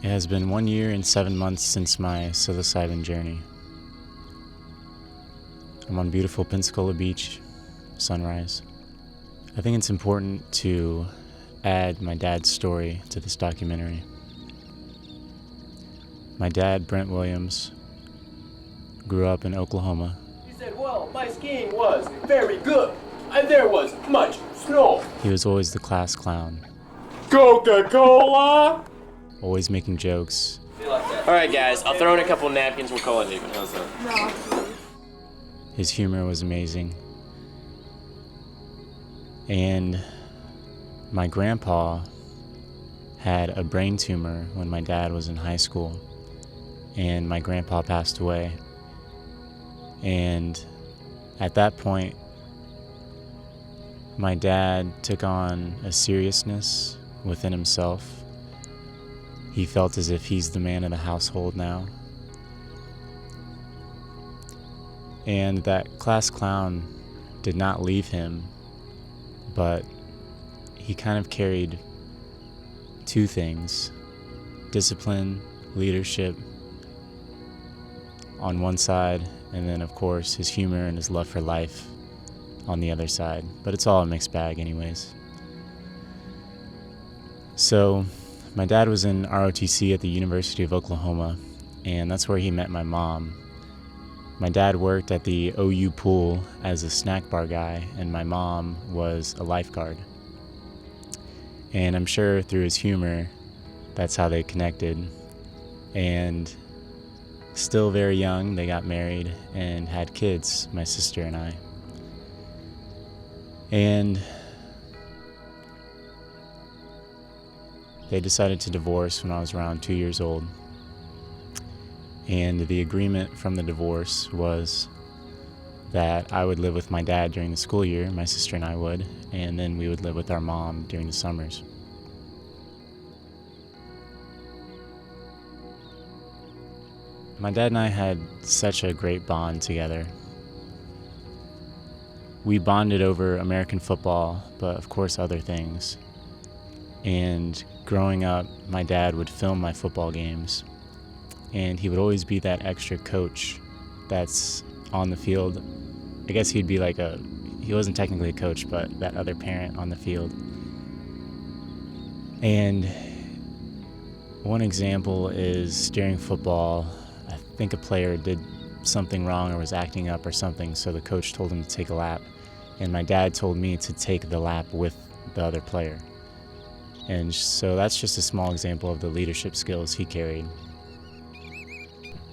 It has been 1 year and 7 months since my psilocybin journey. I'm on beautiful Pensacola Beach, sunrise. I think it's important to add my dad's story to this documentary. My dad, Brent Williams, grew up in Oklahoma. He said, well, my skiing was very good, and there was much snow. He was always the class clown, Coca-Cola! always making jokes. All right, guys, I'll throw in a couple napkins. We'll call it even. How's that? His humor was amazing. And my grandpa had a brain tumor when my dad was in high school, and my grandpa passed away. And at that point, my dad took on a seriousness within himself. He felt as if he's the man of the household now. And that class clown did not leave him, but he kind of carried two things: discipline, leadership on one side, and then of course his humor and his love for life on the other side. But it's all a mixed bag anyways. So my dad was in ROTC at the University of Oklahoma, and that's where he met my mom. My dad worked at the OU pool as a snack bar guy, and my mom was a lifeguard. And I'm sure through his humor, that's how they connected. And still very young, they got married and had kids, my sister and I. And they decided to divorce when I was around 2 years old. And the agreement from the divorce was that I would live with my dad during the school year, my sister and I would, and then we would live with our mom during the summers. My dad and I had such a great bond together. We bonded over American football, but of course other things. And growing up, my dad would film my football games, and he would always be that extra coach that's on the field. I guess he'd be like he wasn't technically a coach, but that other parent on the field. And one example is during football, I think a player did something wrong or was acting up or something, so the coach told him to take a lap, and my dad told me to take the lap with the other player. And so that's just a small example of the leadership skills he carried.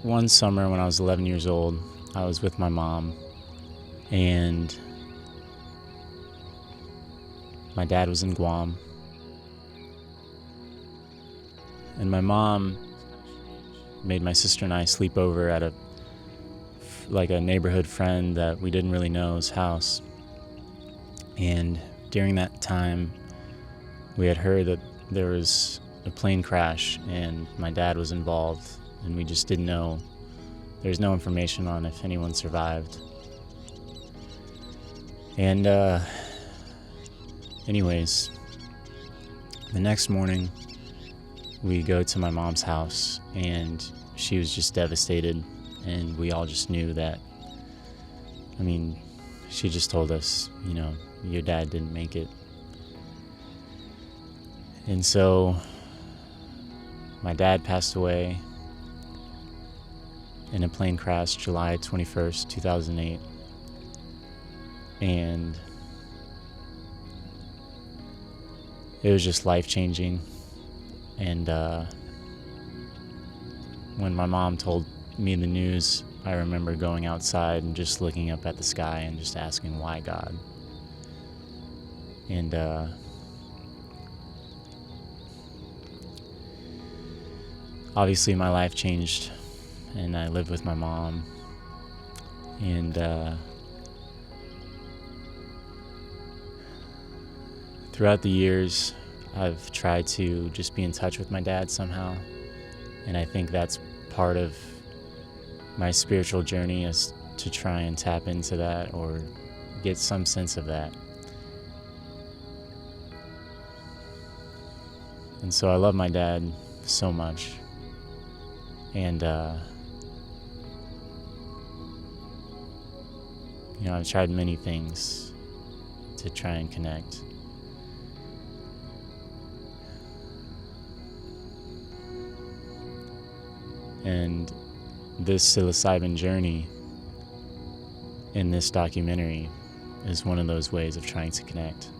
One summer when I was 11 years old, I was with my mom, and my dad was in Guam. And my mom made my sister and I sleep over at a neighborhood friend that we didn't really know's house. And during that time, we had heard that there was a plane crash and my dad was involved, and we just didn't know. There's no information on if anyone survived. And anyways, the next morning we go to my mom's house, and she was just devastated, and we all just knew that, she just told us, your dad didn't make it. And so my dad passed away in a plane crash July 21st, 2008. And it was just life-changing. And when my mom told me the news, I remember going outside and just looking up at the sky and just asking, why God? And obviously my life changed, and I lived with my mom. And throughout the years, I've tried to just be in touch with my dad somehow. And I think that's part of my spiritual journey, is to try and tap into that or get some sense of that. And so I love my dad so much. And, I've tried many things to try and connect. And this psilocybin journey in this documentary is one of those ways of trying to connect.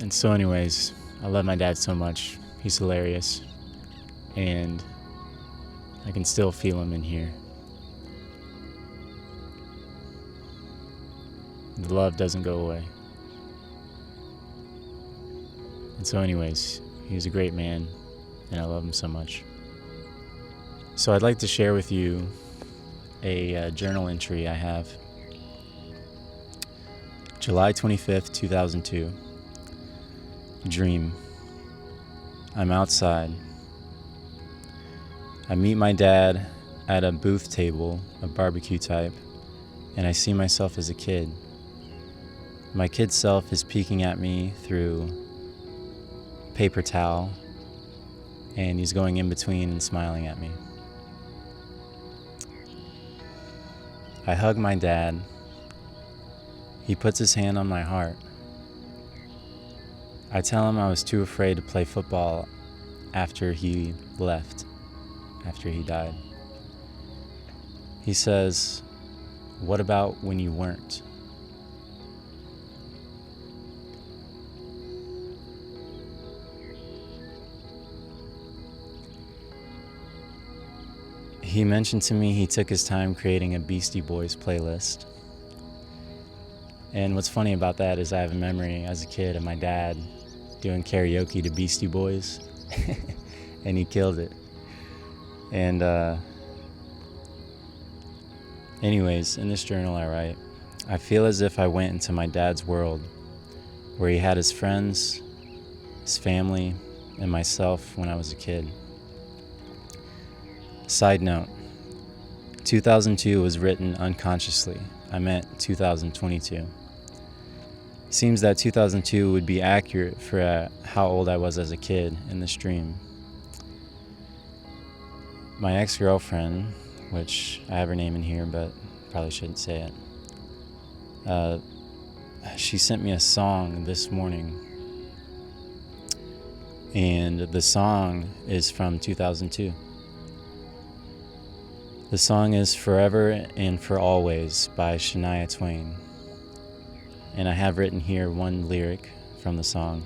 And so anyways, I love my dad so much. He's hilarious. And I can still feel him in here. The love doesn't go away. And so anyways, he's a great man, and I love him so much. So I'd like to share with you a journal entry I have. July 25th, 2002. Dream. I'm outside. I meet my dad at a booth table, a barbecue type, and I see myself as a kid. My kid self is peeking at me through paper towel, and he's going in between and smiling at me. I hug my dad. He puts his hand on my heart. I tell him I was too afraid to play football after he left, after he died. He says, "What about when you weren't?" He mentioned to me he took his time creating a Beastie Boys playlist. And what's funny about that is I have a memory as a kid of my dad doing karaoke to Beastie Boys, and he killed it. And anyways, in this journal I write, I feel as if I went into my dad's world, where he had his friends, his family, and myself when I was a kid. Side note, 2002 was written unconsciously. I meant 2022. Seems that 2002 would be accurate for how old I was as a kid in this dream. My ex-girlfriend, which I have her name in here but probably shouldn't say it, she sent me a song this morning, and the song is from 2002. The song is Forever and For Always by Shania Twain. And I have written here one lyric from the song.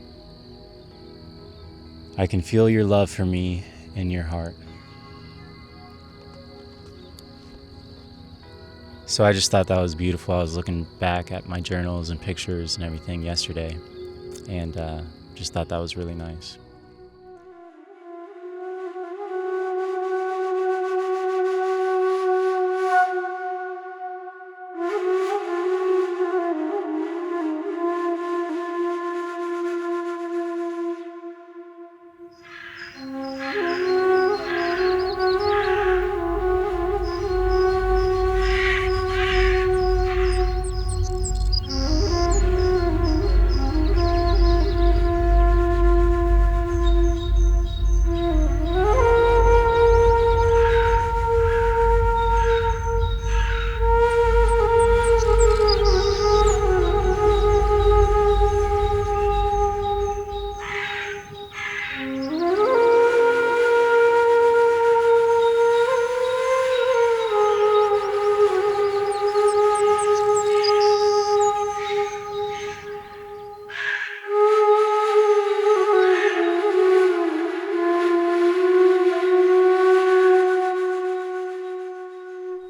I can feel your love for me in your heart. So I just thought that was beautiful. I was looking back at my journals and pictures and everything yesterday, and just thought that was really nice.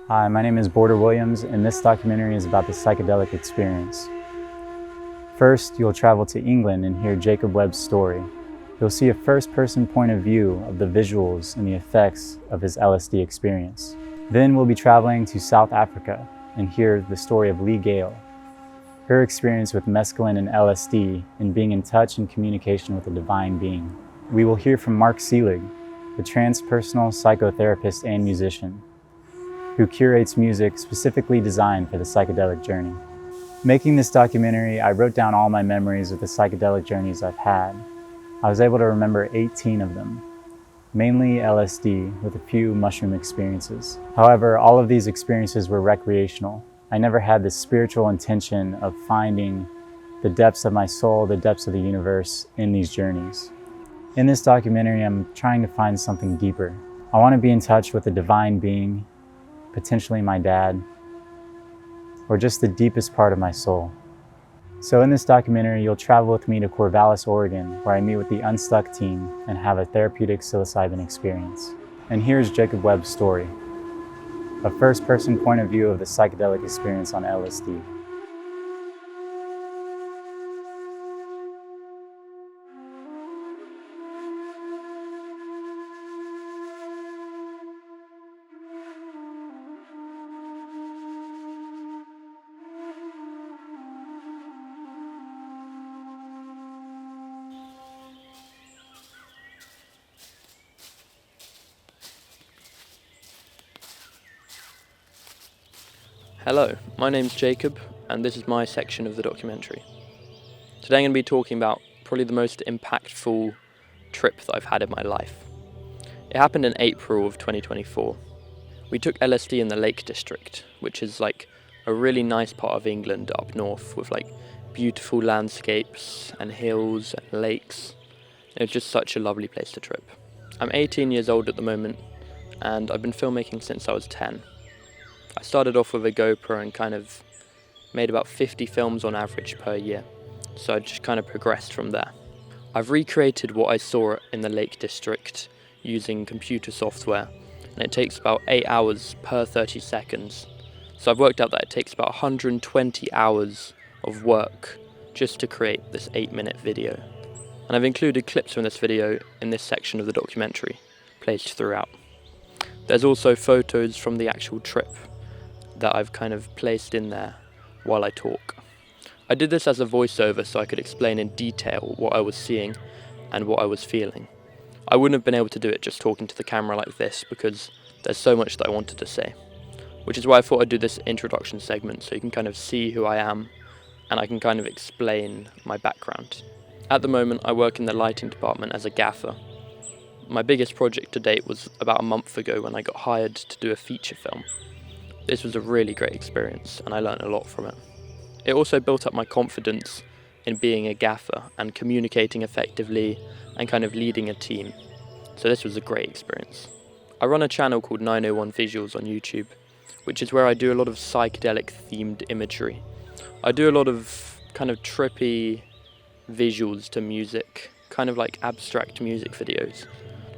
Hi, my name is Border Williams, and this documentary is about the psychedelic experience. First, you'll travel to England and hear Jakob Webb's story. You'll see a first-person point of view of the visuals and the effects of his LSD experience. Then we'll be traveling to South Africa and hear the story of Lee Gayle, her experience with mescaline and LSD and being in touch and communication with a divine being. We will hear from Seelig, the transpersonal psychotherapist and musician, who curates music specifically designed for the psychedelic journey. Making this documentary, I wrote down all my memories of the psychedelic journeys I've had. I was able to remember 18 of them, mainly LSD with a few mushroom experiences. However, all of these experiences were recreational. I never had this spiritual intention of finding the depths of my soul, the depths of the universe in these journeys. In this documentary, I'm trying to find something deeper. I want to be in touch with a divine being, potentially my dad, or just the deepest part of my soul. So in this documentary, you'll travel with me to Corvallis, Oregon, where I meet with the Unstuck Team and have a therapeutic psilocybin experience. And here's Jakob Webb's story, a first-person point of view of the psychedelic experience on LSD. Hello, my name's Jacob, and this is my section of the documentary. Today I'm going to be talking about probably the most impactful trip that I've had in my life. It happened in April of 2024. We took LSD in the Lake District, which is like a really nice part of England up north with like beautiful landscapes and hills and lakes. It was just such a lovely place to trip. I'm 18 years old at the moment, and I've been filmmaking since I was 10. I started off with a GoPro and kind of made about 50 films on average per year, so I just kind of progressed from there. I've recreated what I saw in the Lake District using computer software, and it takes about 8 hours per 30 seconds. So I've worked out that it takes about 120 hours of work just to create this 8-minute video. And I've included clips from this video in this section of the documentary, placed throughout. There's also photos from the actual trip that I've kind of placed in there while I talk. I did this as a voiceover so I could explain in detail what I was seeing and what I was feeling. I wouldn't have been able to do it just talking to the camera like this because there's so much that I wanted to say, which is why I thought I'd do this introduction segment so you can kind of see who I am and I can kind of explain my background. At the moment I work in the lighting department as a gaffer. My biggest project to date was about a month ago when I got hired to do a feature film. This was a really great experience and I learned a lot from it. It also built up my confidence in being a gaffer and communicating effectively and kind of leading a team. So this was a great experience. I run a channel called 901 Visuals on YouTube, which is where I do a lot of psychedelic themed imagery. I do a lot of kind of trippy visuals to music, kind of like abstract music videos.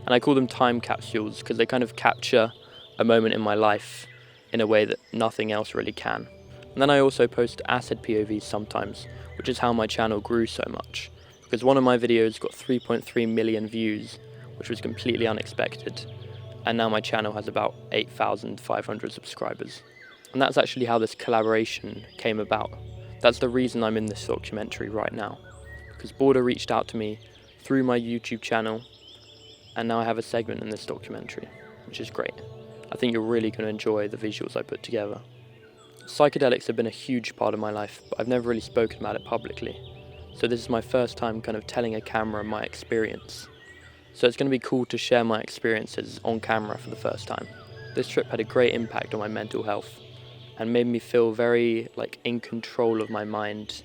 And I call them time capsules because they kind of capture a moment in my life in a way that nothing else really can. And then I also post acid POVs sometimes, which is how my channel grew so much, because one of my videos got 3.3 million views, which was completely unexpected, and now my channel has about 8,500 subscribers. And that's actually how this collaboration came about. That's the reason I'm in this documentary right now, because Border reached out to me through my YouTube channel, and now I have a segment in this documentary, which is great. I think you're really going to enjoy the visuals I put together. Psychedelics have been a huge part of my life, but I've never really spoken about it publicly. So this is my first time kind of telling a camera my experience. So it's going to be cool to share my experiences on camera for the first time. This trip had a great impact on my mental health and made me feel very in control of my mind.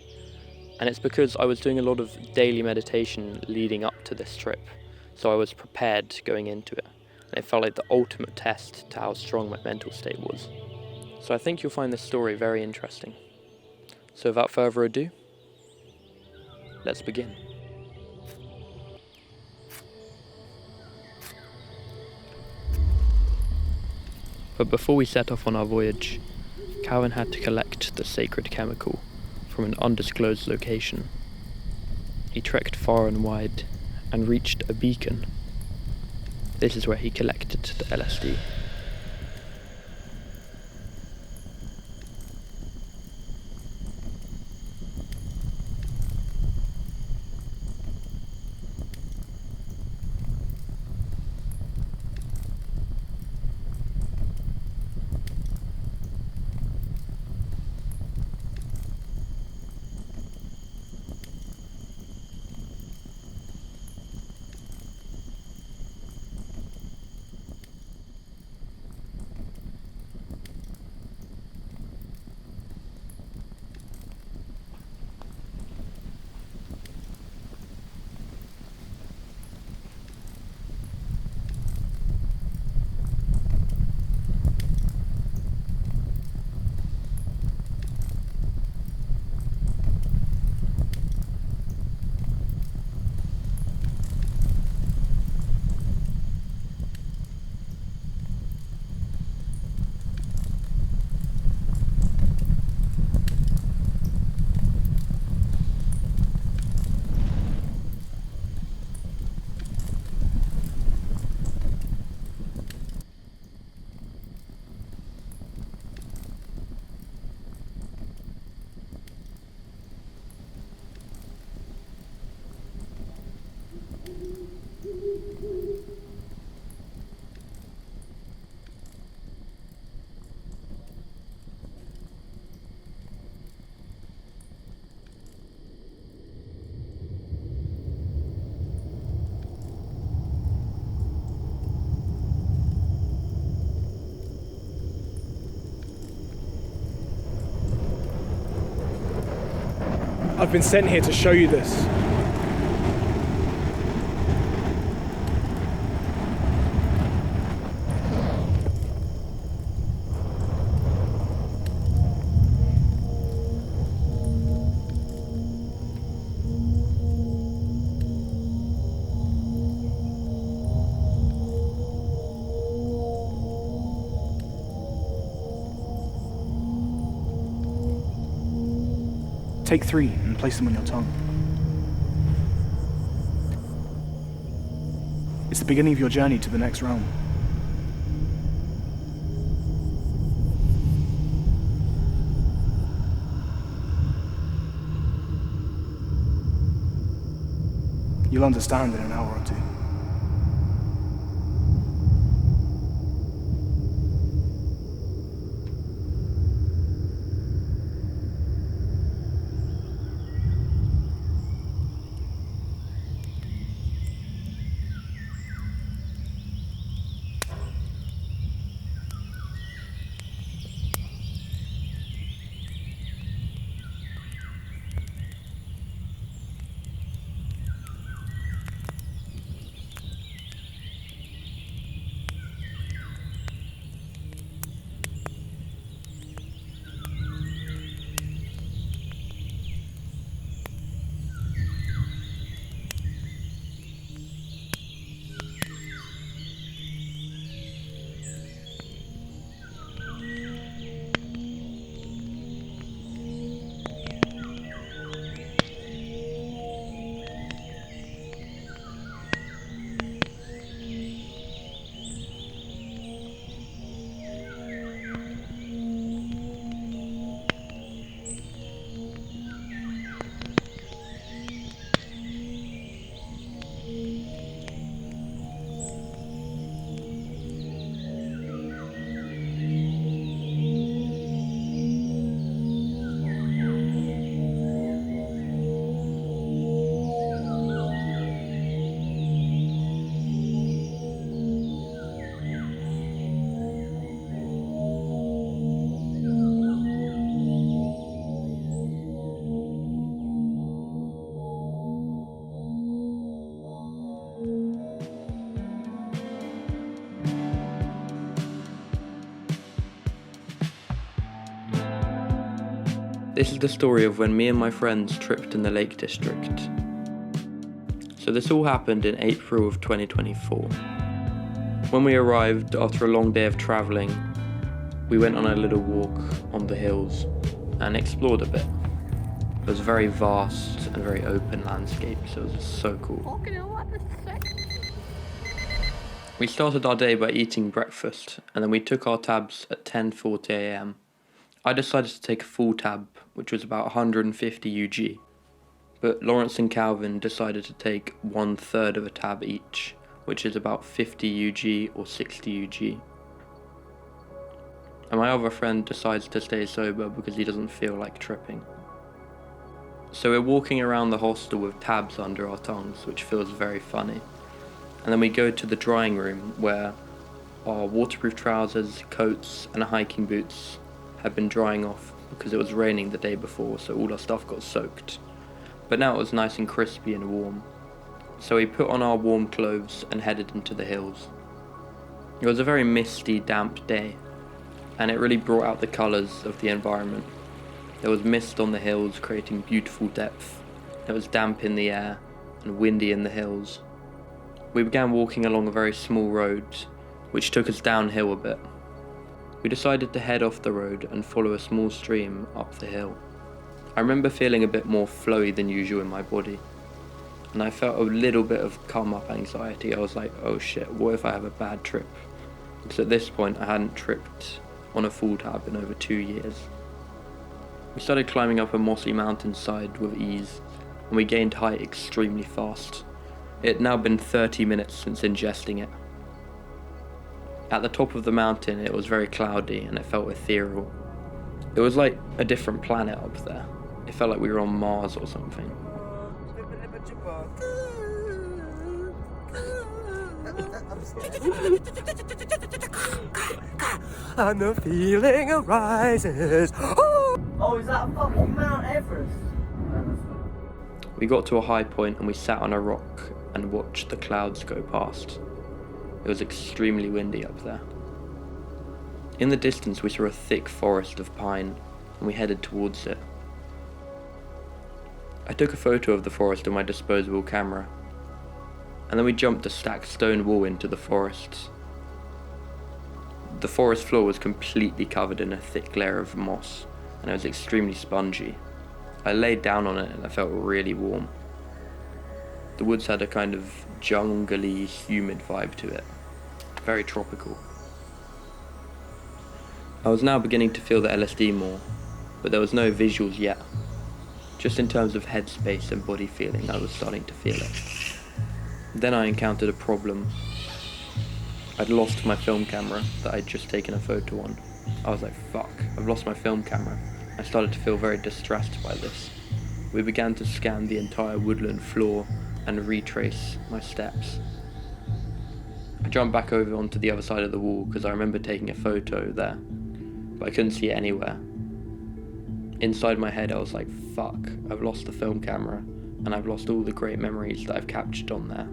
And it's because I was doing a lot of daily meditation leading up to this trip. So I was prepared going into it. And it felt like the ultimate test to how strong my mental state was. So I think you'll find this story very interesting. So without further ado, let's begin. But before we set off on our voyage, Calvin had to collect the sacred chemical from an undisclosed location. He trekked far and wide and reached a beacon. This is where he collected the LSD. I've been sent here to show you this. Take 3 and place them on your tongue. It's the beginning of your journey to the next realm. You'll understand in an hour or two. This is the story of when me and my friends tripped in the Lake District. So this all happened in April of 2024. When we arrived after a long day of travelling, we went on a little walk on the hills and explored a bit. It was a very vast and very open landscape, so it was so cool. We started our day by eating breakfast, and then we took our tabs at 10:40 AM. I decided to take a full tab, which was about 150 UG, but Lawrence and Calvin decided to take 1/3 of a tab each, which is about 50 UG or 60 UG. And my other friend decides to stay sober because he doesn't feel like tripping. So we're walking around the hostel with tabs under our tongues, which feels very funny. And then we go to the drying room where our waterproof trousers, coats and hiking boots had been drying off because it was raining the day before, so all our stuff got soaked. But now it was nice and crispy and warm. So we put on our warm clothes and headed into the hills. It was a very misty, damp day, and it really brought out the colours of the environment. There was mist on the hills creating beautiful depth. It was damp in the air and windy in the hills. We began walking along a very small road, which took us downhill a bit. We decided to head off the road and follow a small stream up the hill. I remember feeling a bit more flowy than usual in my body, and I felt a little bit of come-up anxiety. I was like, oh shit, what if I have a bad trip? Because at this point I hadn't tripped on a full tab in over 2 years. We started climbing up a mossy mountainside with ease, and we gained height extremely fast. It had now been 30 minutes since ingesting it. At the top of the mountain it was very cloudy and it felt ethereal. It was like a different planet up there. It felt like we were on Mars or something. And the feeling arises. Oh, is that fucking Mount Everest? We got to a high point and we sat on a rock and watched the clouds go past. It was extremely windy up there. In the distance we saw a thick forest of pine and we headed towards it. I took a photo of the forest on my disposable camera, and then we jumped a stacked stone wall into the forest. The forest floor was completely covered in a thick layer of moss, and it was extremely spongy. I laid down on it and I felt really warm. The woods had a kind of jungly, humid vibe to it, very tropical. I was now beginning to feel the LSD more, but there was no visuals yet. Just in terms of headspace and body feeling, I was starting to feel it. Then I encountered a problem. I'd lost my film camera that I'd just taken a photo on. I was like, fuck, I've lost my film camera. I started to feel very distressed by this. We began to scan the entire woodland floor and retrace my steps. I jumped back over onto the other side of the wall because I remember taking a photo there, but I couldn't see it anywhere. Inside my head I was like, fuck, I've lost the film camera and I've lost all the great memories that I've captured on there.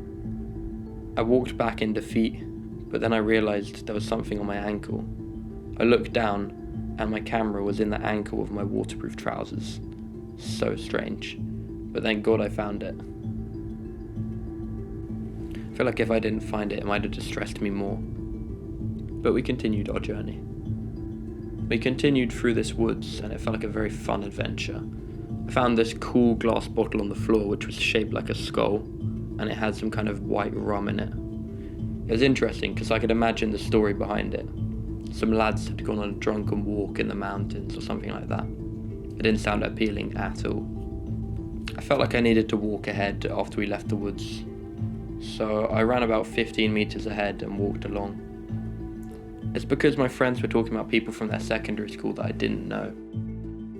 I walked back in defeat, but then I realised there was something on my ankle. I looked down and my camera was in the ankle of my waterproof trousers. So strange, but thank God I found it. I feel like if I didn't find it, it might have distressed me more. But we continued our journey. We continued through this woods and it felt like a very fun adventure. I found this cool glass bottle on the floor which was shaped like a skull and it had some kind of white rum in it. It was interesting because I could imagine the story behind it. Some lads had gone on a drunken walk in the mountains or something like that. It didn't sound appealing at all. I felt like I needed to walk ahead after we left the woods. So I ran about 15 meters ahead and walked along. It's because my friends were talking about people from their secondary school that I didn't know.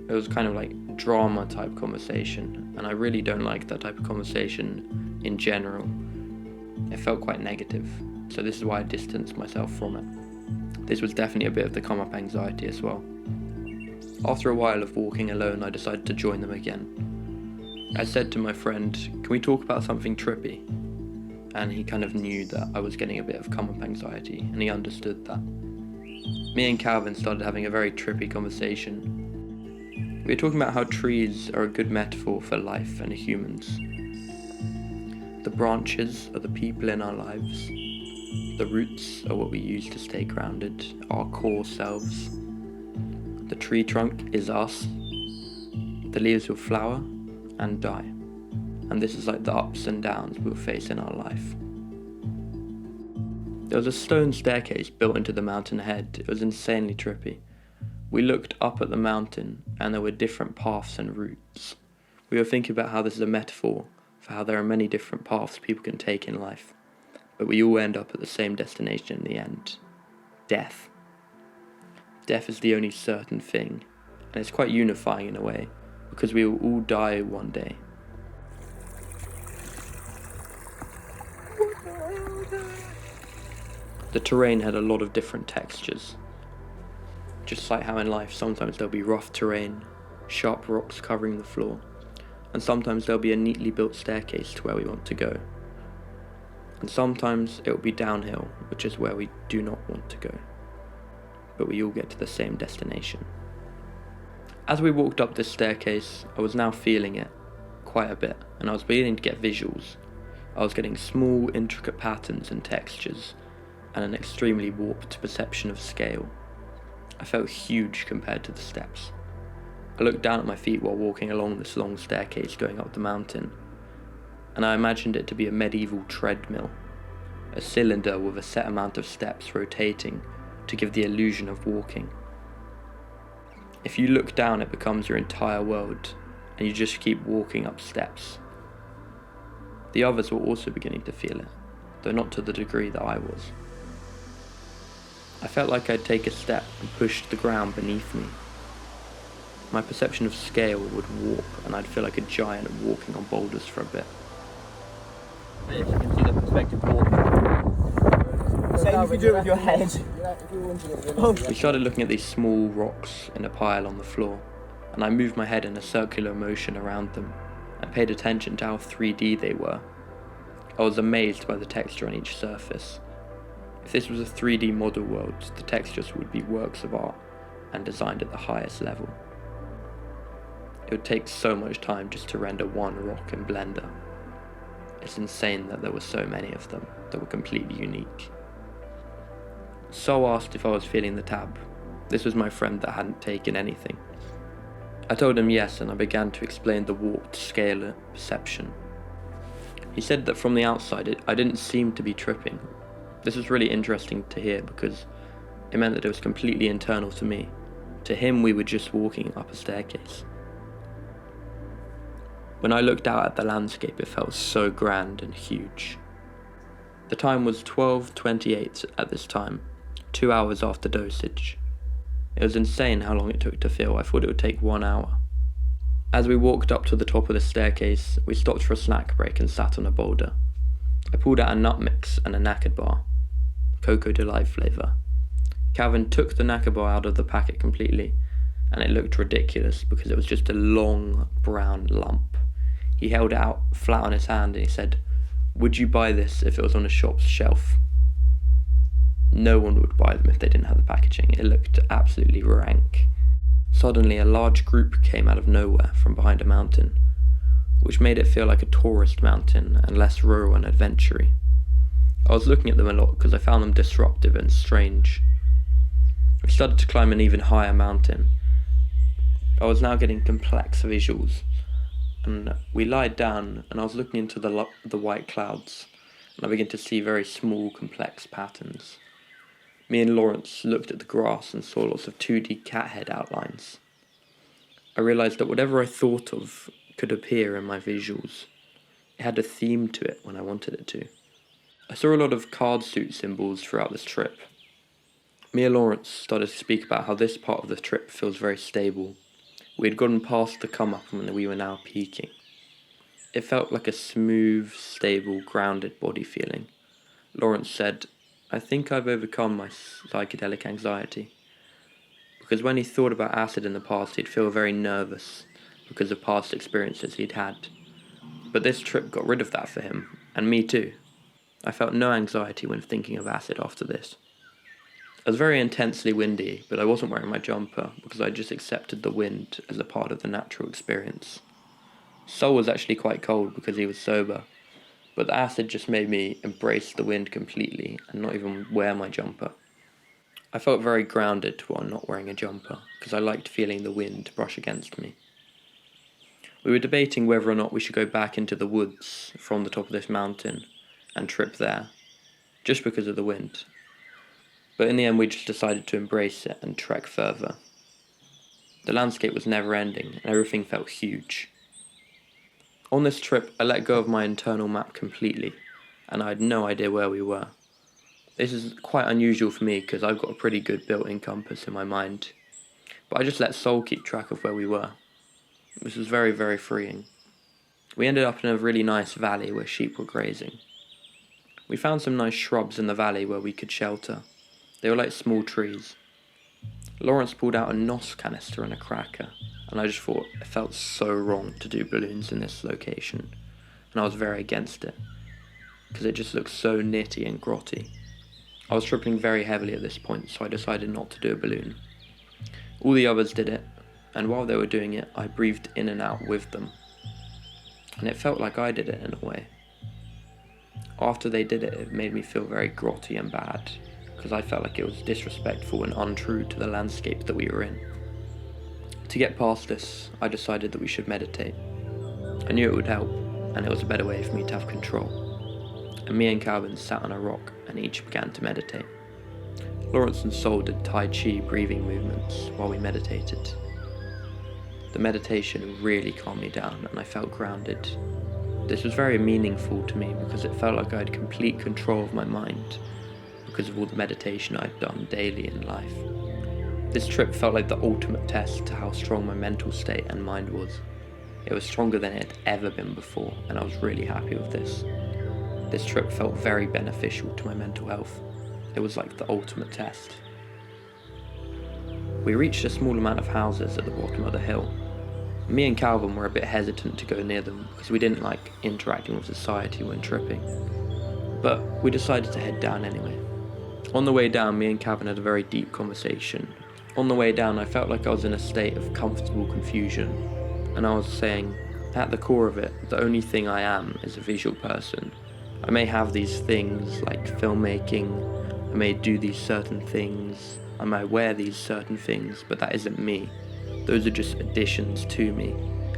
It was kind of like drama type conversation, and I really don't like that type of conversation in general. It felt quite negative, so this is why I distanced myself from it. This was definitely a bit of the come up anxiety as well. After a while of walking alone, I decided to join them again. I said to my friend, "Can we talk about something trippy?" And he kind of knew that I was getting a bit of come up anxiety, and he understood that. Me and Calvin started having a very trippy conversation. We were talking about how trees are a good metaphor for life and humans. The branches are the people in our lives. The roots are what we use to stay grounded, our core selves. The tree trunk is us. The leaves will flower and die. And this is like the ups and downs we'll face in our life. There was a stone staircase built into the mountain ahead. It was insanely trippy. We looked up at the mountain and there were different paths and routes. We were thinking about how this is a metaphor for how there are many different paths people can take in life, but we all end up at the same destination in the end: death. Death is the only certain thing, and it's quite unifying in a way, because we will all die one day. The terrain had a lot of different textures. Just like how in life sometimes there'll be rough terrain, sharp rocks covering the floor, and sometimes there'll be a neatly built staircase to where we want to go. And sometimes it will be downhill, which is where we do not want to go. But we all get to the same destination. As we walked up this staircase, I was now feeling it quite a bit, and I was beginning to get visuals. I was getting small, intricate patterns and textures, and an extremely warped perception of scale. I felt huge compared to the steps. I looked down at my feet while walking along this long staircase going up the mountain, and I imagined it to be a medieval treadmill, a cylinder with a set amount of steps rotating to give the illusion of walking. If you look down, it becomes your entire world, and you just keep walking up steps. The others were also beginning to feel it, though not to the degree that I was. I felt like I'd take a step and pushed the ground beneath me. My perception of scale would warp, and I'd feel like a giant walking on boulders for a bit. If you can see the perspective warp. Same if you do it with your head. We started looking at these small rocks in a pile on the floor, and I moved my head in a circular motion around them, and paid attention to how 3D they were. I was amazed by the texture on each surface. If this was a 3D model world, the textures would be works of art and designed at the highest level. It would take so much time just to render one rock in Blender. It's insane that there were so many of them that were completely unique. So asked if I was feeling the tab. This was my friend that hadn't taken anything. I told him yes, and I began to explain the warped scale perception. He said that from the outside I didn't seem to be tripping. This was really interesting to hear because it meant that it was completely internal to me. To him, we were just walking up a staircase. When I looked out at the landscape, it felt so grand and huge. The time was 12:28 at this time, 2 hours after dosage. It was insane how long it took to feel. I thought it would take 1 hour. As we walked up to the top of the staircase, we stopped for a snack break and sat on a boulder. I pulled out a nut mix and a knackered bar, Cocoa Delight flavour. Calvin took the knackered bar out of the packet completely, and it looked ridiculous because it was just a long brown lump. He held it out flat on his hand and he said, "Would you buy this if it was on a shop's shelf?" No one would buy them if they didn't have the packaging. It looked absolutely rank. Suddenly a large group came out of nowhere from behind a mountain, which made it feel like a tourist mountain and less rural and adventure-y. I was looking at them a lot because I found them disruptive and strange. We started to climb an even higher mountain. I was now getting complex visuals, and we lied down and I was looking into the white clouds, and I began to see very small, complex patterns. Me and Lawrence looked at the grass and saw lots of 2D cat head outlines. I realised that whatever I thought of could appear in my visuals. It had a theme to it when I wanted it to. I saw a lot of card suit symbols throughout this trip. Me and Lawrence started to speak about how this part of the trip feels very stable. We had gotten past the come up and we were now peaking. It felt like a smooth, stable, grounded body feeling. Lawrence said, "I think I've overcome my psychedelic anxiety." Because when he thought about acid in the past, he'd feel very nervous because of past experiences he'd had. But this trip got rid of that for him, and me too. I felt no anxiety when thinking of acid after this. It was very intensely windy, but I wasn't wearing my jumper because I just accepted the wind as a part of the natural experience. Sol was actually quite cold because he was sober, but the acid just made me embrace the wind completely and not even wear my jumper. I felt very grounded while not wearing a jumper because I liked feeling the wind brush against me. We were debating whether or not we should go back into the woods from the top of this mountain and trip there, just because of the wind. But in the end we just decided to embrace it and trek further. The landscape was never ending and everything felt huge. On this trip I let go of my internal map completely and I had no idea where we were. This is quite unusual for me because I've got a pretty good built-in compass in my mind, but I just let Sol keep track of where we were. This was very, very freeing. We ended up in a really nice valley where sheep were grazing. We found some nice shrubs in the valley where we could shelter. They were like small trees. Lawrence pulled out a NOS canister and a cracker, and I just thought it felt so wrong to do balloons in this location, and I was very against it, because it just looked so nitty and grotty. I was tripping very heavily at this point, so I decided not to do a balloon. All the others did it, and while they were doing it, I breathed in and out with them, and it felt like I did it in a way. After they did it, it made me feel very grotty and bad, because I felt like it was disrespectful and untrue to the landscape that we were in. To get past this, I decided that we should meditate. I knew it would help, and it was a better way for me to have control. And me and Calvin sat on a rock and each began to meditate. Lawrence and Sol did Tai Chi breathing movements while we meditated. The meditation really calmed me down and I felt grounded. This was very meaningful to me because it felt like I had complete control of my mind because of all the meditation I'd done daily in life. This trip felt like the ultimate test to how strong my mental state and mind was. It was stronger than it had ever been before, and I was really happy with this. This trip felt very beneficial to my mental health. It was like the ultimate test. We reached a small amount of houses at the bottom of the hill. Me and Calvin were a bit hesitant to go near them because we didn't like interacting with society when tripping. But we decided to head down anyway. On the way down, me and Calvin had a very deep conversation. On the way down, I felt like I was in a state of comfortable confusion, and I was saying, at the core of it, the only thing I am is a visual person. I may have these things like filmmaking, I may do these certain things, I may wear these certain things, but that isn't me. Those are just additions to me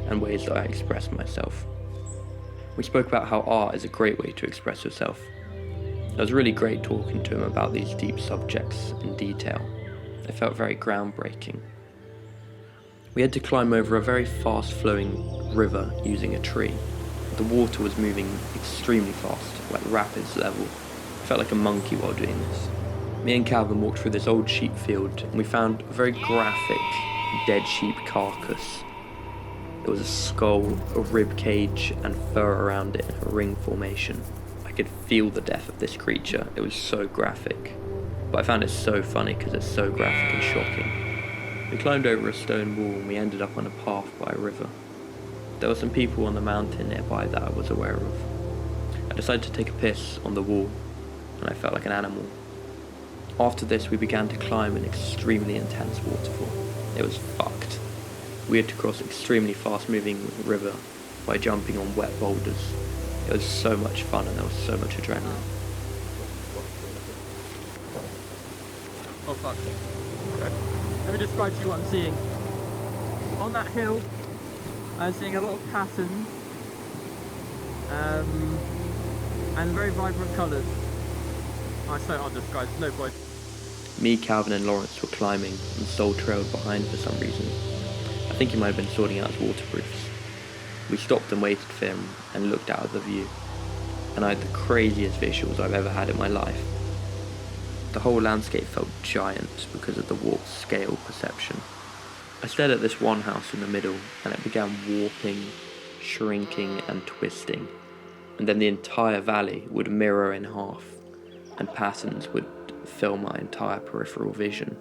and ways that I express myself. We spoke about how art is a great way to express yourself. It was really great talking to him about these deep subjects in detail. It felt very groundbreaking. We had to climb over a very fast-flowing river using a tree. The water was moving extremely fast, like rapids level. I felt like a monkey while doing this. Me and Calvin walked through this old sheep field and we found a very graphic dead sheep carcass. There was a skull, a rib cage and fur around it in a ring formation. I could feel the death of this creature. It was so graphic. But I found it so funny because it's so graphic and shocking. We climbed over a stone wall and we ended up on a path by a river. There were some people on the mountain nearby that I was aware of. I decided to take a piss on the wall and I felt like an animal. After this we began to climb an extremely intense waterfall. It was fucked. We had to cross an extremely fast moving river by jumping on wet boulders. It was so much fun and there was so much adrenaline. Oh fuck. Okay. Let me describe to you what I'm seeing. On that hill, I'm seeing a lot of patterns and very vibrant colours. I so hard to describe, no point. Me, Calvin and Lawrence were climbing and Sol trailed behind for some reason. I think he might have been sorting out his waterproofs. We stopped and waited for him and looked out at the view. And I had the craziest visuals I've ever had in my life. The whole landscape felt giant because of the warped scale perception. I stared at this one house in the middle and it began warping, shrinking and twisting. And then the entire valley would mirror in half and patterns would fill my entire peripheral vision.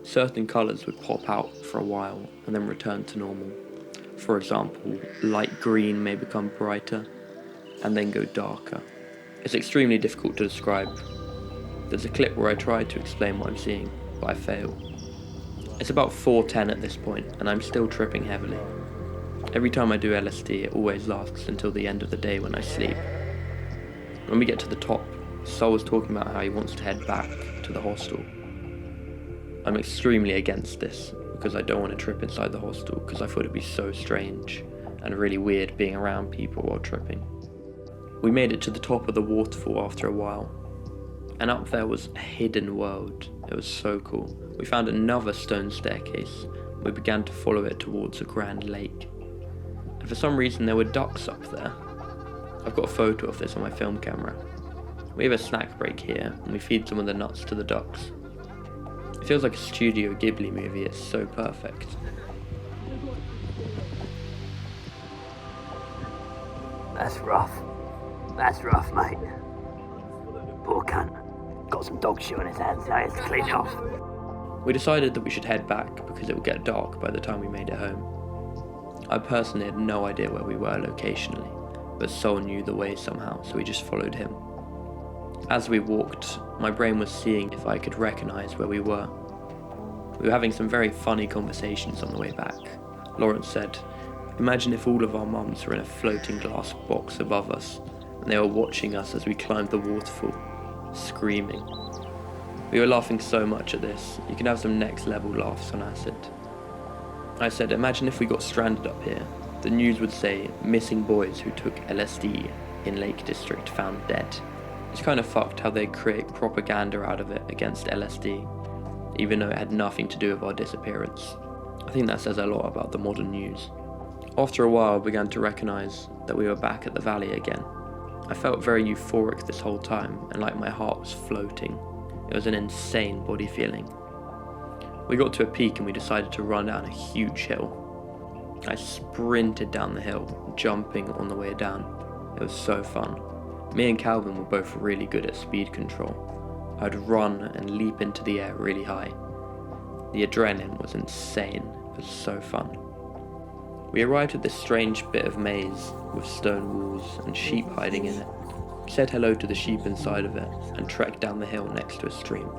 Certain colours would pop out for a while and then return to normal. For example, light green may become brighter and then go darker. It's extremely difficult to describe. There's a clip where I try to explain what I'm seeing, but I fail. It's about 4:10 at this point and I'm still tripping heavily. Every time I do LSD, it always lasts until the end of the day when I sleep. When we get to the top, Sol was talking about how he wants to head back to the hostel. I'm extremely against this because I don't want to trip inside the hostel because I thought it'd be so strange and really weird being around people while tripping. We made it to the top of the waterfall after a while, and up there was a hidden world. It was so cool. We found another stone staircase. We began to follow it towards a grand lake. And for some reason there were ducks up there. I've got a photo of this on my film camera. We have a snack break here and we feed some of the nuts to the ducks. It feels like a Studio Ghibli movie, it's so perfect. That's rough. That's rough, mate. Poor cunt. Got some dog shit on his hands, so he has to clean it off. We decided that we should head back because it would get dark by the time we made it home. I personally had no idea where we were locationally, but Sol knew the way somehow, so we just followed him. As we walked, my brain was seeing if I could recognise where we were. We were having some very funny conversations on the way back. Lawrence said, "Imagine if all of our mums were in a floating glass box above us, and they were watching us as we climbed the waterfall, screaming." We were laughing so much at this, you can have some next level laughs on acid. I said, "Imagine if we got stranded up here. The news would say, missing boys who took LSD in Lake District found dead." It's kind of fucked how they create propaganda out of it against LSD, even though it had nothing to do with our disappearance. I think that says a lot about the modern news. After a while, I began to recognise that we were back at the valley again. I felt very euphoric this whole time, and like my heart was floating. It was an insane body feeling. We got to a peak and we decided to run down a huge hill. I sprinted down the hill, jumping on the way down. It was so fun. Me and Calvin were both really good at speed control. I'd run and leap into the air really high. The adrenaline was insane. It was so fun. We arrived at this strange bit of maze with stone walls and sheep hiding in it. We said hello to the sheep inside of it and trekked down the hill next to a stream.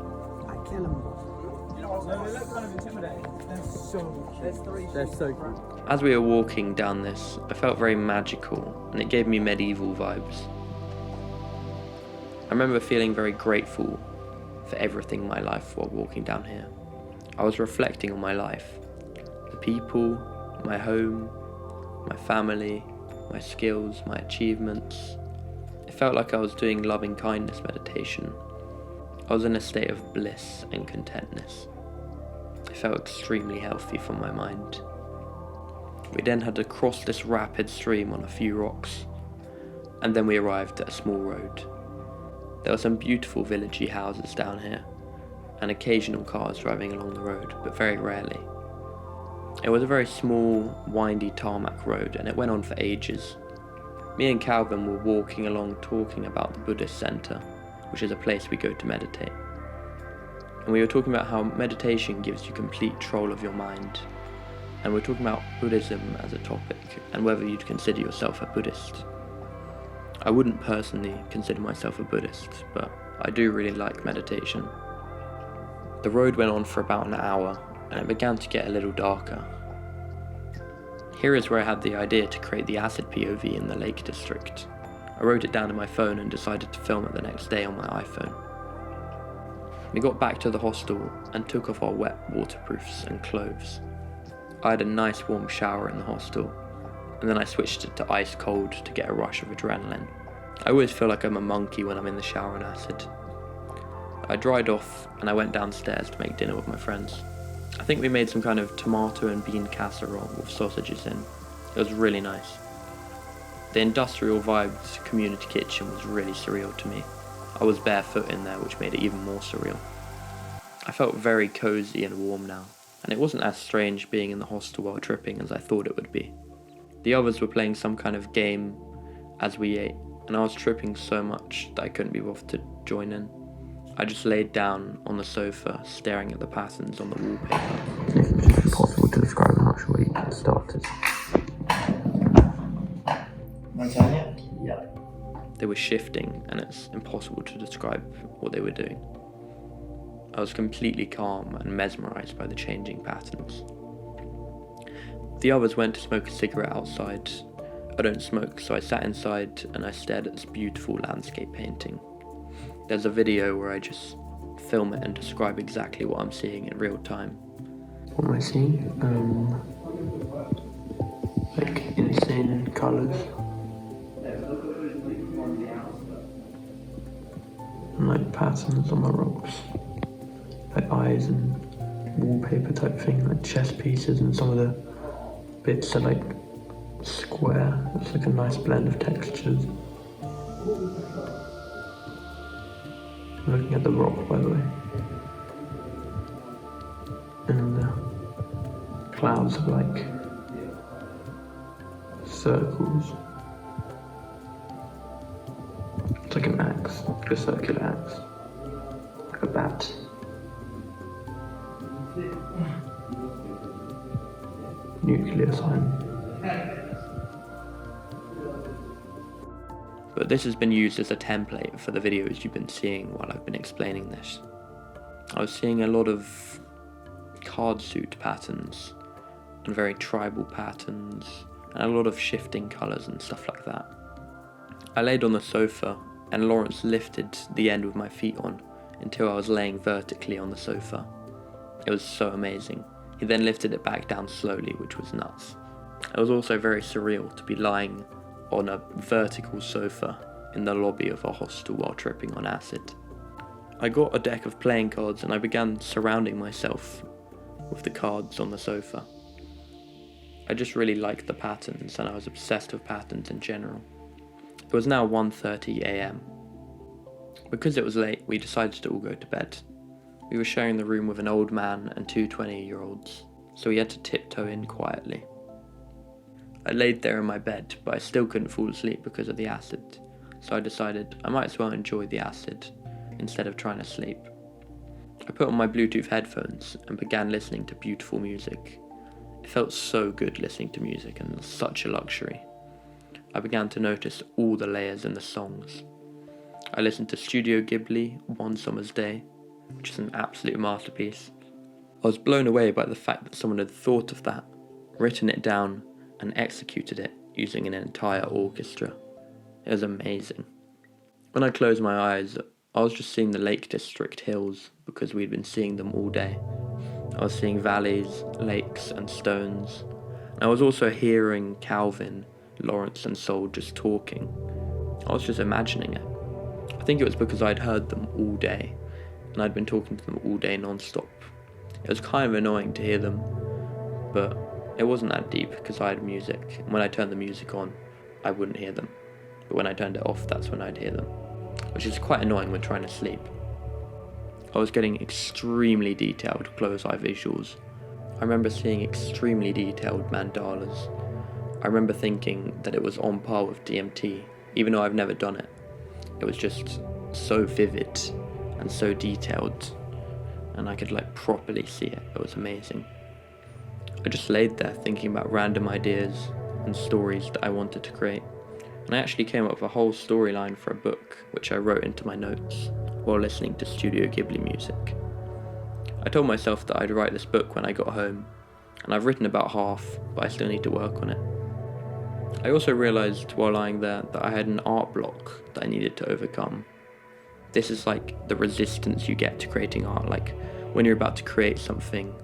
They're so cool. As we were walking down this, I felt very magical and it gave me medieval vibes. I remember feeling very grateful for everything in my life while walking down here. I was reflecting on my life, the people, my home, my family, my skills, my achievements. It felt like I was doing loving kindness meditation. I was in a state of bliss and contentness. It felt extremely healthy for my mind. We then had to cross this rapid stream on a few rocks, and then we arrived at a small road. There were some beautiful villagey houses down here, and occasional cars driving along the road, but very rarely. It was a very small, windy tarmac road, and it went on for ages. Me and Calvin were walking along talking about the Buddhist center, which is a place we go to meditate. And we were talking about how meditation gives you complete control of your mind. And we were talking about Buddhism as a topic, and whether you'd consider yourself a Buddhist. I wouldn't personally consider myself a Buddhist, but I do really like meditation. The road went on for about an hour, and it began to get a little darker. Here is where I had the idea to create the acid POV in the Lake District. I wrote it down in my phone and decided to film it the next day on my iPhone. We got back to the hostel and took off our wet waterproofs and clothes. I had a nice warm shower in the hostel, and then I switched it to ice cold to get a rush of adrenaline. I always feel like I'm a monkey when I'm in the shower on acid. I dried off and I went downstairs to make dinner with my friends. I think we made some kind of tomato and bean casserole with sausages in. It was really nice. The industrial vibed community kitchen was really surreal to me. I was barefoot in there, which made it even more surreal. I felt very cozy and warm now, and it wasn't as strange being in the hostel while tripping as I thought it would be. The others were playing some kind of game as we ate, and I was tripping so much that I couldn't be bothered to join in. I just laid down on the sofa, staring at the patterns on the wallpaper. It's impossible to describe how much weight it started. Yeah. They were shifting, and it's impossible to describe what they were doing. I was completely calm and mesmerized by the changing patterns. The others went to smoke a cigarette outside. I don't smoke, so I sat inside and I stared at this beautiful landscape painting. There's a video where I just film it and describe exactly what I'm seeing in real time. What am I seeing? Like insane colours. And like patterns on the rocks. Like eyes and wallpaper type thing, like chess pieces, and some of the bits are like square. It's like a nice blend of textures. I'm looking at the rock, by the way. And the clouds are like circles. It's like an axe, like a circular axe. Like a bat. Nuclear sign. But this has been used as a template for the videos you've been seeing while I've been explaining this. I was seeing a lot of card suit patterns and very tribal patterns and a lot of shifting colours and stuff like that. I laid on the sofa and Lawrence lifted the end with my feet on until I was laying vertically on the sofa. It was so amazing. He then lifted it back down slowly, which was nuts. It was also very surreal to be lying on a vertical sofa in the lobby of a hostel while tripping on acid. I got a deck of playing cards and I began surrounding myself with the cards on the sofa. I just really liked the patterns and I was obsessed with patterns in general. It was now 1:30 a.m. Because it was late, we decided to all go to bed. We were sharing the room with an old man and two 20-year-olds, so we had to tiptoe in quietly. I laid there in my bed, but I still couldn't fall asleep because of the acid, so I decided I might as well enjoy the acid instead of trying to sleep. I put on my Bluetooth headphones and began listening to beautiful music. It felt so good listening to music, and such a luxury. I began to notice all the layers in the songs. I listened to Studio Ghibli, One Summer's Day, which is an absolute masterpiece. I was blown away by the fact that someone had thought of that, written it down, and executed it using an entire orchestra. It was amazing. When I closed my eyes, I was just seeing the Lake District hills because we'd been seeing them all day. I was seeing valleys, lakes, and stones. And I was also hearing Calvin, Lawrence, and Soul just talking. I was just imagining it. I think it was because I'd heard them all day, and I'd been talking to them all day non-stop. It was kind of annoying to hear them, but it wasn't that deep because I had music, and when I turned the music on, I wouldn't hear them. But when I turned it off, that's when I'd hear them, which is quite annoying when trying to sleep. I was getting extremely detailed close-eye visuals. I remember seeing extremely detailed mandalas. I remember thinking that it was on par with DMT, even though I've never done it. It was just so vivid and so detailed, and I could properly see it. It was amazing. I just laid there thinking about random ideas and stories that I wanted to create, and I actually came up with a whole storyline for a book which I wrote into my notes while listening to Studio Ghibli music. I told myself that I'd write this book when I got home, and I've written about half, but I still need to work on it. I also realised while lying there that I had an art block that I needed to overcome. This is the resistance you get to creating art, when you're about to create something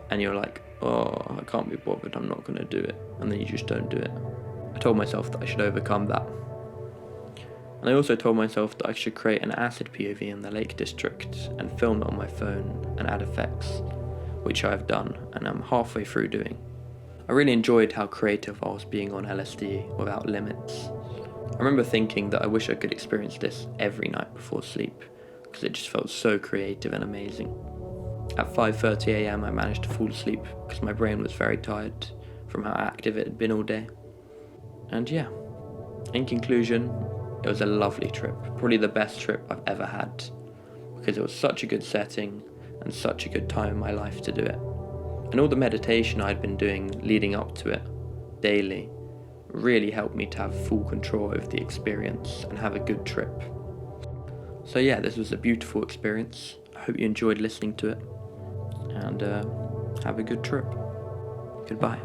and you're like, oh, I can't be bothered, I'm not going to do it, and then you just don't do it. I told myself that I should overcome that. And I also told myself that I should create an acid POV in the Lake District and film it on my phone and add effects, which I have done and I'm halfway through doing. I really enjoyed how creative I was being on LSD without limits. I remember thinking that I wish I could experience this every night before sleep, because it just felt so creative and amazing. At 5:30 AM I managed to fall asleep because my brain was very tired from how active it had been all day. And yeah, in conclusion, it was a lovely trip, probably the best trip I've ever had, because it was such a good setting and such a good time in my life to do it. And all the meditation I'd been doing leading up to it, daily, really helped me to have full control over the experience and have a good trip. So yeah, this was a beautiful experience. I hope you enjoyed listening to it, and have a good trip. Goodbye.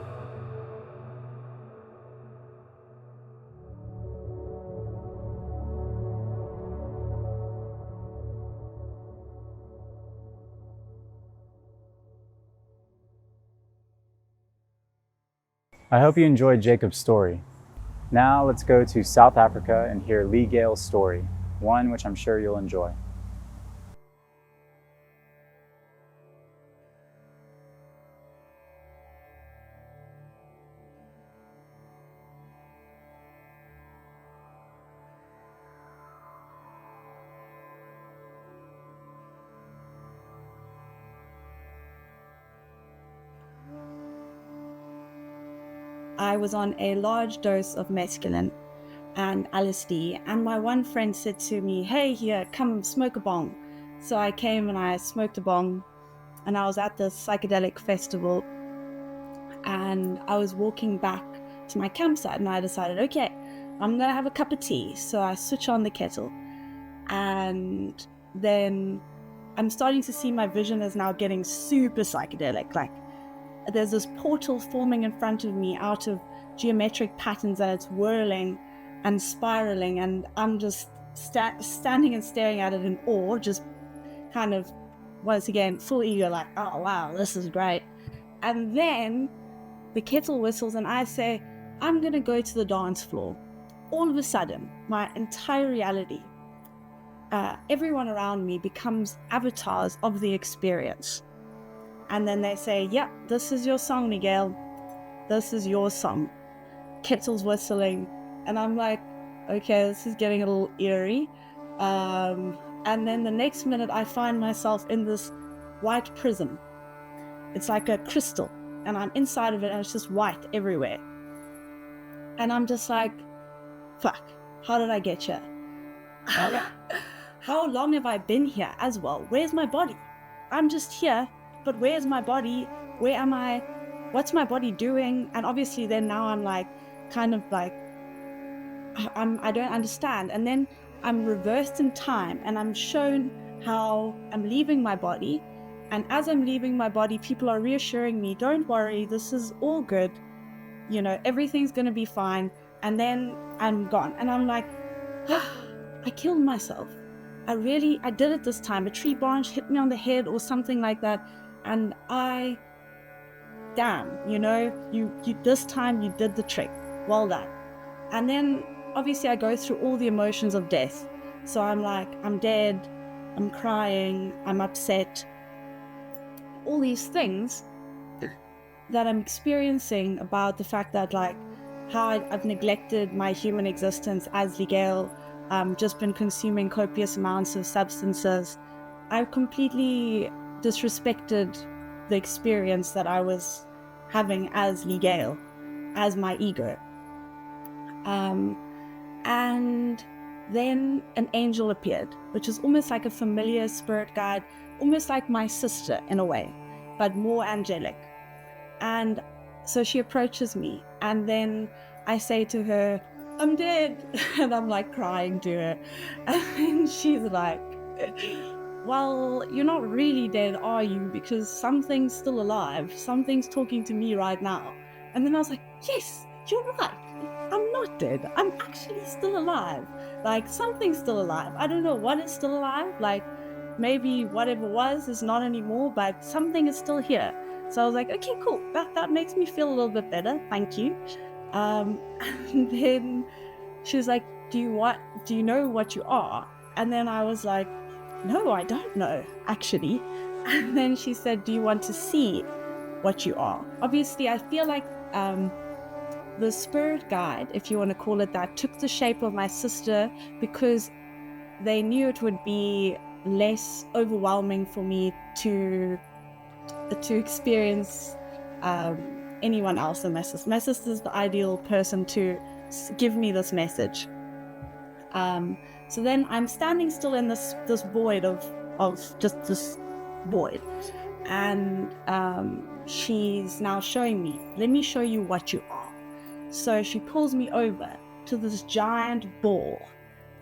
I hope you enjoyed Jacob's story. Now let's go to South Africa and hear Lee Gayle's story, one which I'm sure you'll enjoy. I was on a large dose of mescaline and LSD, and my one friend said to me, hey, here, come smoke a bong. So I came and I smoked a bong, and I was at the Psychedelic festival, and I was walking back to my campsite, and I decided, okay, I'm gonna have a cup of tea. So I switch on the kettle, and then I'm starting to see my vision is now getting super psychedelic. There's this portal forming in front of me out of geometric patterns, and it's whirling and spiraling, and I'm just standing and staring at it in awe, just kind of, once again, full ego, oh wow, this is great. And then the kettle whistles and I say, I'm gonna go to the dance floor. All of a sudden, my entire reality, everyone around me becomes avatars of the experience. And then they say, yeah, this is your song, Miguel. This is your song. Kettle's whistling. And I'm like, okay, this is getting a little eerie. And then the next minute I find myself in this white prism. It's like a crystal. And I'm inside of it, and it's just white everywhere. And I'm just like, fuck, how did I get here? How long have I been here as well? Where's my body? I'm just here. But where's my body? Where am I? what's my body doing? And obviously then now I'm like, kind of like, I don't understand. And then I'm reversed in time and I'm shown how I'm leaving my body. And as I'm leaving my body, people are reassuring me, don't worry, this is all good. You know, everything's going to be fine. And then I'm gone. And I'm like, I killed myself. I did it this time. A tree branch hit me on the head or something like that. And damn, you know, you this time you did the trick. Well done. And then obviously I go through all the emotions of death. So I'm like, I'm dead, I'm crying, I'm upset. All these things that I'm experiencing about the fact that, like, how I've neglected my human existence as Lee Gayle, just been consuming copious amounts of substances. I've completely disrespected the experience that I was having as Lee Gayle, as my ego. And then an angel appeared, which is almost like a familiar spirit guide, almost like my sister in a way, but more angelic. And so she approaches me, and then I say to her, I'm dead. And I'm like crying to her. And she's like, well, you're not really dead, are you? Because something's still alive. Something's talking to me right now. And then I was like, yes, you're right. I'm not dead. I'm actually still alive. Like, something's still alive. I don't know what is still alive. Like, maybe whatever was is not anymore, but something is still here. So I was like, okay, cool. That makes me feel a little bit better. Thank you. And then she was like, do you know what you are? And then I was like, no, I don't know, actually. And then she said, do you want to see what you are? Obviously, I feel like the spirit guide, if you want to call it that, took the shape of my sister because they knew it would be less overwhelming for me to experience anyone else than my sister. My sister's the ideal person to give me this message. So then I'm standing still in this void of just this void, and she's now showing me, let me show you what you are. So she pulls me over to this giant ball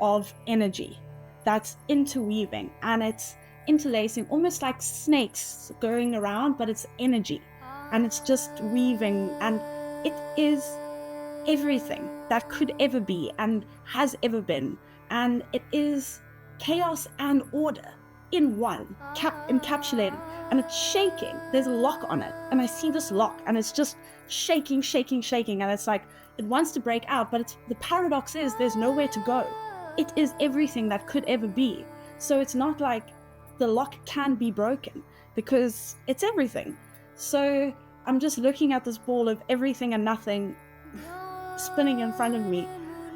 of energy that's interweaving, and it's interlacing almost like snakes going around, but it's energy, and it's just weaving, and it is everything that could ever be and has ever been, and it is chaos and order in one, encapsulated, and it's shaking. There's a lock on it, and I see this lock, and it's just shaking, and it's like it wants to break out, but the paradox is there's nowhere to go. It is everything that could ever be. So it's not like the lock can be broken because it's everything. So I'm just looking at this ball of everything and nothing spinning in front of me.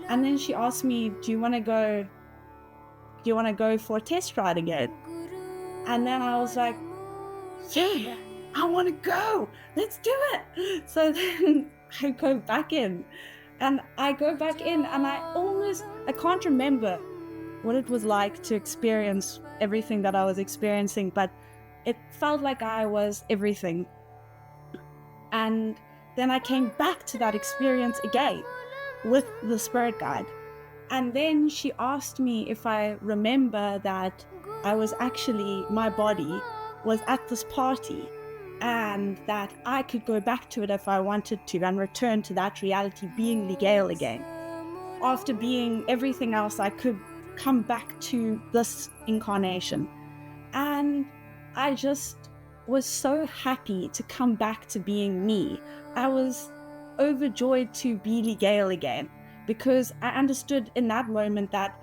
And then she asked me, do you want to go for a test ride again? And then I was like, yeah, I want to go. Let's do it. So then I go back in. And I go back in, and I can't remember what it was like to experience everything that I was experiencing, but it felt like I was everything. And then I came back to that experience again with the spirit guide. And then she asked me if I remember that I was actually, my body was at this party, and that I could go back to it if I wanted to and return to that reality, being Lee Gayle again. After being everything else, I could come back to this incarnation. And I just was so happy to come back to being me. I was overjoyed to be Lee Gayle again, because I understood in that moment that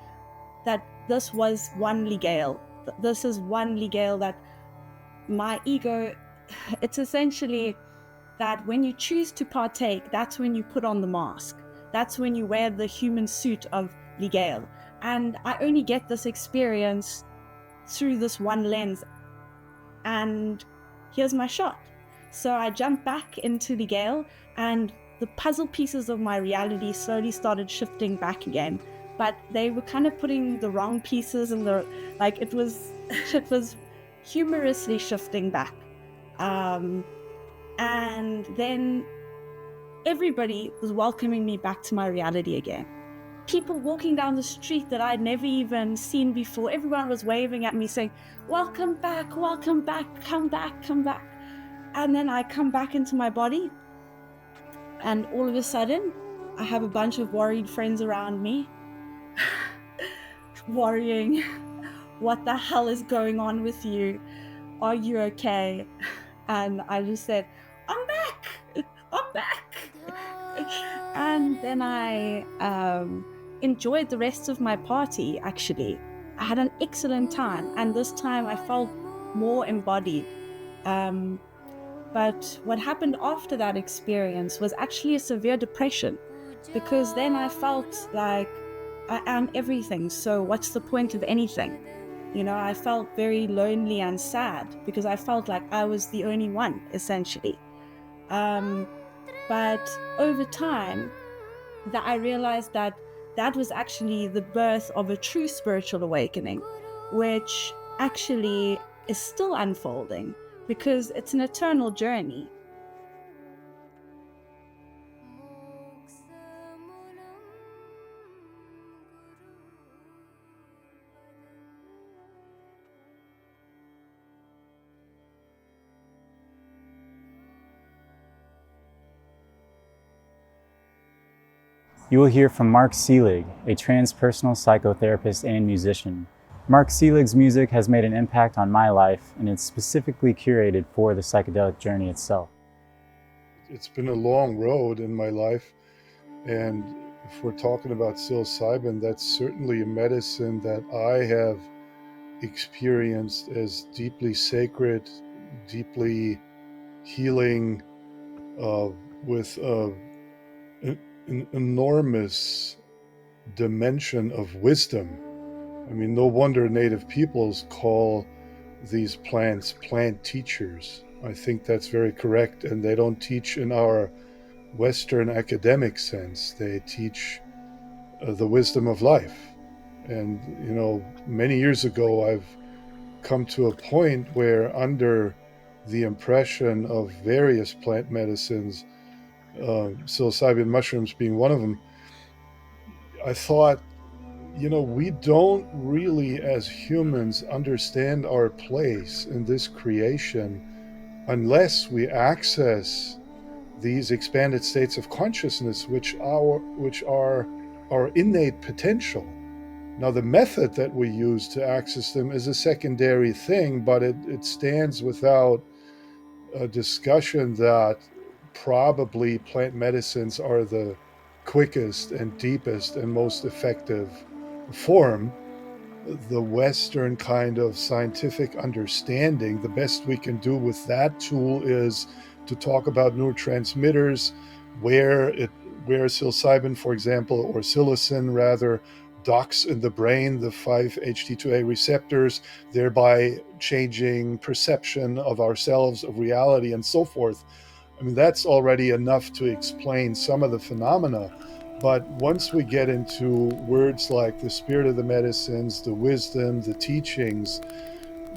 this was one Lee Gayle. This is one Lee Gayle, that my ego, it's essentially that when you choose to partake, that's when you put on the mask. That's when you wear the human suit of Lee Gayle. And I only get this experience through this one lens. And here's my shot. So I jumped back into Lee Gayle, and the puzzle pieces of my reality slowly started shifting back again. But they were kind of putting the wrong pieces in it was humorously shifting back. And then everybody was welcoming me back to my reality again. People walking down the street that I'd never even seen before, everyone was waving at me saying, welcome back, come back, come back. And then I come back into my body, and all of a sudden, I have a bunch of worried friends around me, worrying, what the hell is going on with you? Are you okay? And I just said, I'm back. And then I enjoyed the rest of my party, actually. I had an excellent time, and this time I felt more embodied. But what happened after that experience was actually a severe depression, because then I felt like I am everything, so what's the point of anything? You know, I felt very lonely and sad because I felt like I was the only one, essentially. But over time, that I realized that that was actually the birth of a true spiritual awakening, which actually is still unfolding because it's an eternal journey. You will hear from Mark Seelig, a transpersonal psychotherapist and musician. Mark Seelig's music has made an impact on my life, and it's specifically curated for the psychedelic journey itself. It's been a long road in my life, and if we're talking about psilocybin, that's certainly a medicine that I have experienced as deeply sacred, deeply healing, with an enormous dimension of wisdom. I mean, no wonder native peoples call these plants plant teachers. I think that's very correct, and they don't teach in our Western academic sense. They teach the wisdom of life. And, you know, many years ago, I've come to a point where, under the impression of various plant medicines, psilocybin mushrooms being one of them, I thought, you know, we don't really, as humans, understand our place in this creation unless we access these expanded states of consciousness, which are our innate potential. Now, the method that we use to access them is a secondary thing, but it stands without a discussion that probably plant medicines are the quickest and deepest and most effective form. The Western kind of scientific understanding, the best we can do with that tool is to talk about neurotransmitters, where psilocybin, for example, or psilocin rather, docks in the brain, the 5-HT2A receptors, thereby changing perception of ourselves, of reality, and so forth. I mean, that's already enough to explain some of the phenomena. But once we get into words like the spirit of the medicines, the wisdom, the teachings,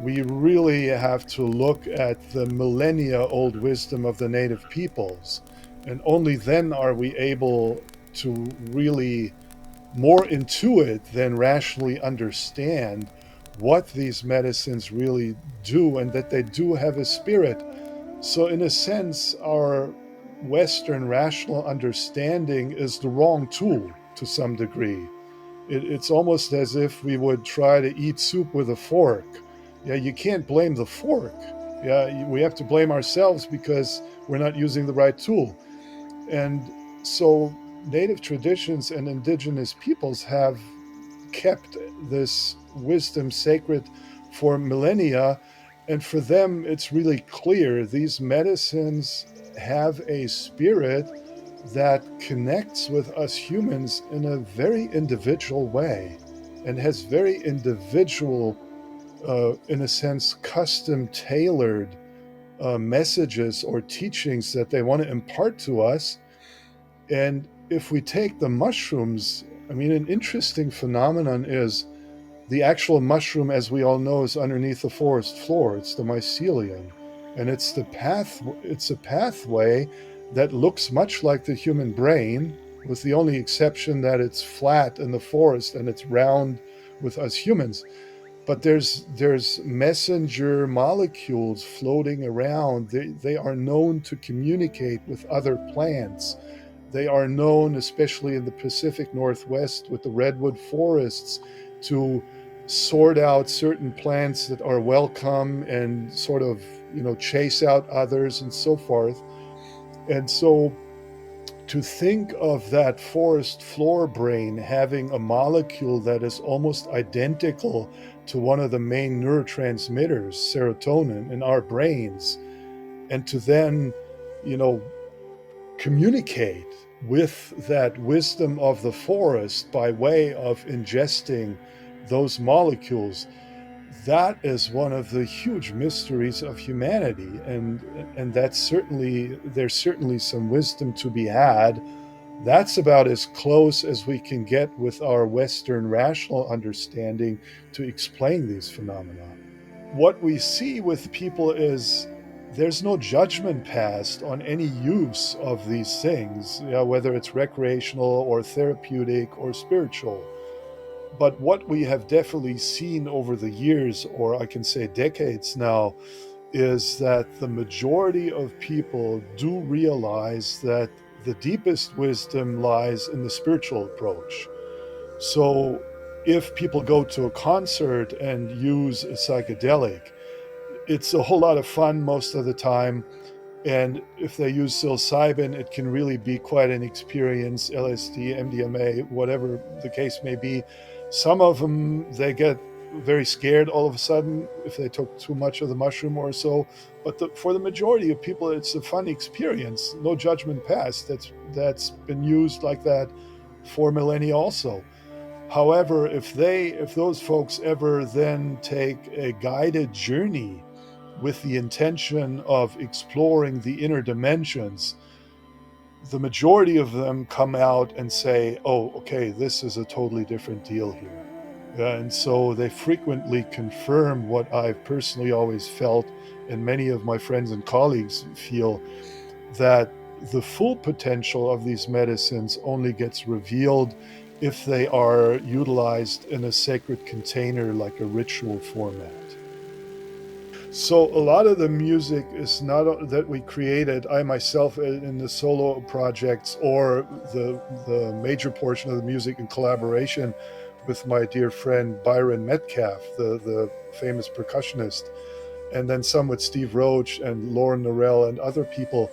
we really have to look at the millennia-old wisdom of the native peoples. And only then are we able to really more intuit than rationally understand what these medicines really do, and that they do have a spirit. So in a sense, our Western rational understanding is the wrong tool to some degree. It's almost as if we would try to eat soup with a fork. Yeah, you can't blame the fork. Yeah, we have to blame ourselves because we're not using the right tool. And so native traditions and indigenous peoples have kept this wisdom sacred for millennia. And for them, it's really clear these medicines have a spirit that connects with us humans in a very individual way and has very individual, in a sense, custom-tailored messages or teachings that they want to impart to us. And if we take the mushrooms, I mean, an interesting phenomenon is the actual mushroom, as we all know, is underneath the forest floor. It's the mycelium. and it's a pathway that looks much like the human brain, with the only exception that it's flat in the forest and it's round with us humans. But there's messenger molecules floating around. They are known to communicate with other plants. They are known, especially in the Pacific Northwest with the redwood forests, to sort out certain plants that are welcome and sort of, chase out others and so forth. And so to think of that forest floor brain having a molecule that is almost identical to one of the main neurotransmitters, serotonin, in our brains, and to then, communicate with that wisdom of the forest by way of ingesting those molecules, that is one of the huge mysteries of humanity, and there's certainly some wisdom to be had. That's about as close as we can get with our Western rational understanding to explain these phenomena. What we see with people is there's no judgment passed on any use of these things, whether it's recreational or therapeutic or spiritual. But what we have definitely seen over the years, or I can say decades now, is that the majority of people do realize that the deepest wisdom lies in the spiritual approach. So if people go to a concert and use a psychedelic, it's a whole lot of fun most of the time. And if they use psilocybin, it can really be quite an experience, LSD, MDMA, whatever the case may be. Some of them, they get very scared all of a sudden if they took too much of the mushroom or so. But for the majority of people, it's a fun experience. No judgment passed. That's been used like that for millennia also. However, if those folks ever then take a guided journey with the intention of exploring the inner dimensions, the majority of them come out and say, oh, okay, this is a totally different deal here. And so they frequently confirm what I've personally always felt, and many of my friends and colleagues feel, that the full potential of these medicines only gets revealed if they are utilized in a sacred container like a ritual format. So a lot of the music is not that we created, I myself in the solo projects, or the major portion of the music in collaboration with my dear friend Byron Metcalf, the famous percussionist, and then some with Steve Roach and Lauren Norell and other people.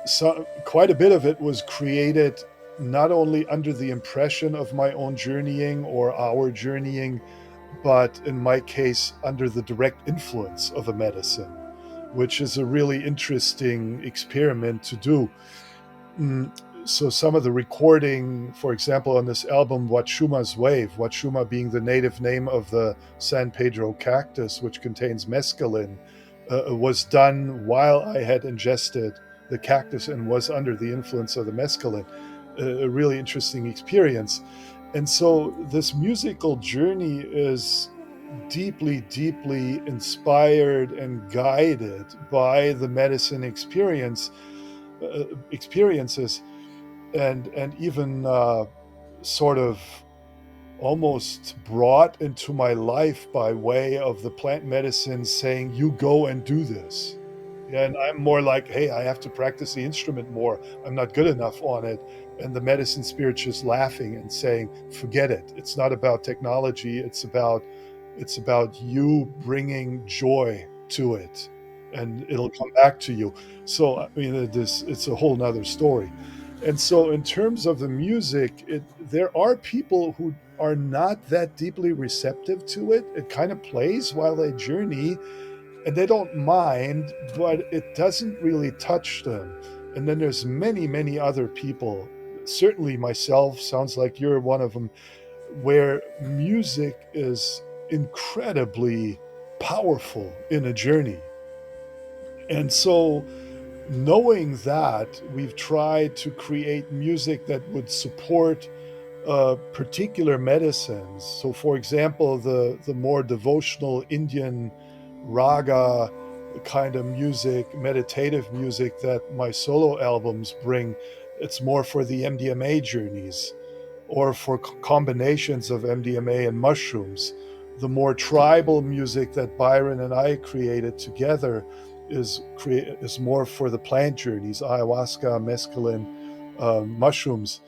So quite a bit of it was created not only under the impression of my own journeying or our journeying, but in my case, under the direct influence of a medicine, which is a really interesting experiment to do. So some of the recording, for example, on this album, Huachuma's Wave, Huachuma being the native name of the San Pedro cactus, which contains mescaline, was done while I had ingested the cactus and was under the influence of the mescaline. A really interesting experience. And so this musical journey is deeply, deeply inspired and guided by the medicine experiences, and even sort of almost brought into my life by way of the plant medicine saying, you go and do this. And I'm more like, hey, I have to practice the instrument more. I'm not good enough on it. And the medicine spirit's just laughing and saying, forget it. It's not about technology. It's about you bringing joy to it, and it'll come back to you. So, I mean, it's a whole nother story. And so in terms of the music, there are people who are not that deeply receptive to it. It kind of plays while they journey, and they don't mind, but it doesn't really touch them. And then there's many, many other people, certainly myself, sounds like you're one of them, where music is incredibly powerful in a journey. And so knowing that, we've tried to create music that would support particular medicines. So for example, the more devotional Indian raga kind of music, meditative music that my solo albums bring. It's more for the MDMA journeys or for combinations of MDMA and mushrooms. The more tribal music that Byron and I created together is more for the plant journeys, ayahuasca, mescaline, mushrooms.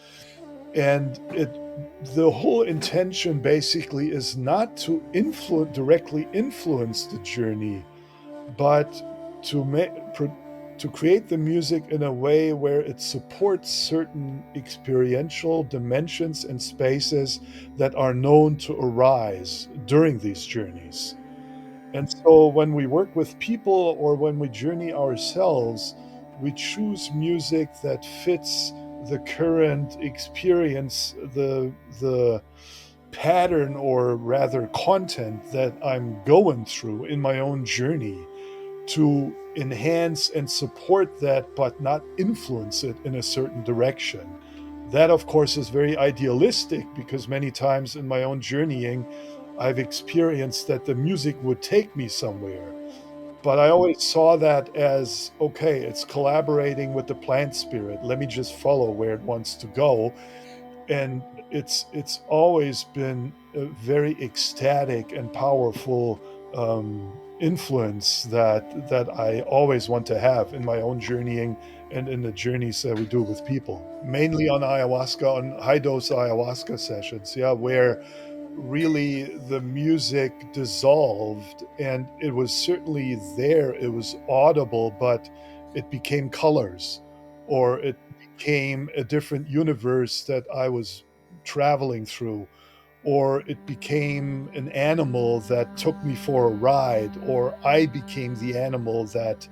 And the whole intention basically is not to directly influence the journey, but to create the music in a way where it supports certain experiential dimensions and spaces that are known to arise during these journeys. And so when we work with people or when we journey ourselves, we choose music that fits the current experience, the pattern, or rather content that I'm going through in my own journey, to enhance and support that, but not influence it in a certain direction. That, of course, is very idealistic, because many times in my own journeying, I've experienced that the music would take me somewhere. But I always saw that as, okay, it's collaborating with the plant spirit. Let me just follow where it wants to go. And it's always been a very ecstatic and powerful influence that I always want to have in my own journeying and in the journeys that we do with people, mainly on ayahuasca, on high dose ayahuasca sessions, where really the music dissolved, and it was certainly there, it was audible, but it became colors, or it became a different universe that I was traveling through, or it became an animal that took me for a ride, or I became the animal that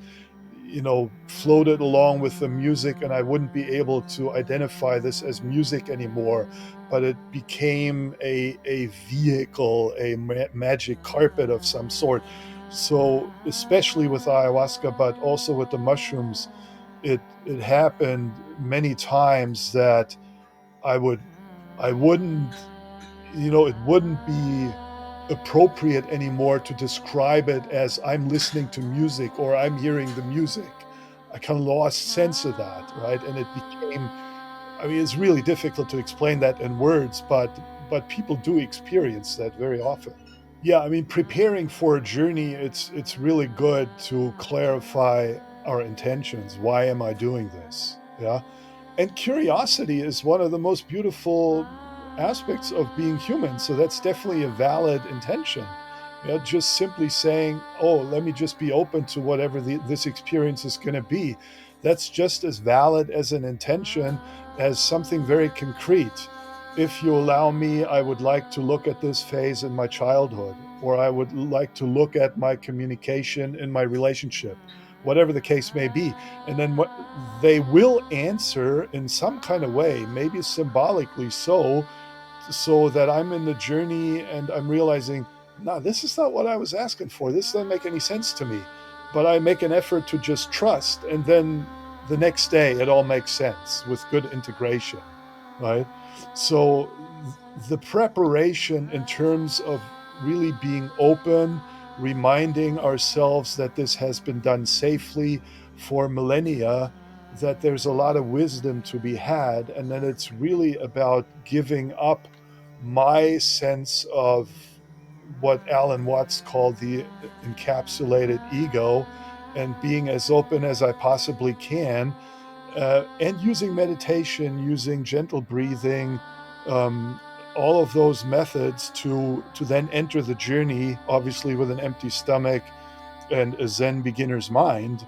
floated along with the music, and I wouldn't be able to identify this as music anymore, but it became a vehicle, a magic carpet of some sort. So especially with ayahuasca, but also with the mushrooms, it happened many times that I wouldn't, it wouldn't be appropriate anymore to describe it as I'm listening to music or I'm hearing the music. I kind of lost sense of that, right? And it became, it's really difficult to explain that in words, but people do experience that very often. Yeah, preparing for a journey, it's really good to clarify our intentions. Why am I doing this? Yeah. And curiosity is one of the most beautiful aspects of being human. So that's definitely a valid intention. Just simply saying, oh, let me just be open to whatever this experience is going to be. That's just as valid as an intention as something very concrete. If you allow me, I would like to look at this phase in my childhood, or I would like to look at my communication in my relationship, whatever the case may be. And then what they will answer in some kind of way, maybe symbolically so that I'm in the journey and I'm realizing, no, this is not what I was asking for. This doesn't make any sense to me. But I make an effort to just trust. And then the next day, it all makes sense with good integration, right? So the preparation in terms of really being open, reminding ourselves that this has been done safely for millennia, that there's a lot of wisdom to be had, and then it's really about giving up my sense of what Alan Watts called the encapsulated ego, and being as open as I possibly can, and using meditation, using gentle breathing, all of those methods to then enter the journey, obviously with an empty stomach and a Zen beginner's mind,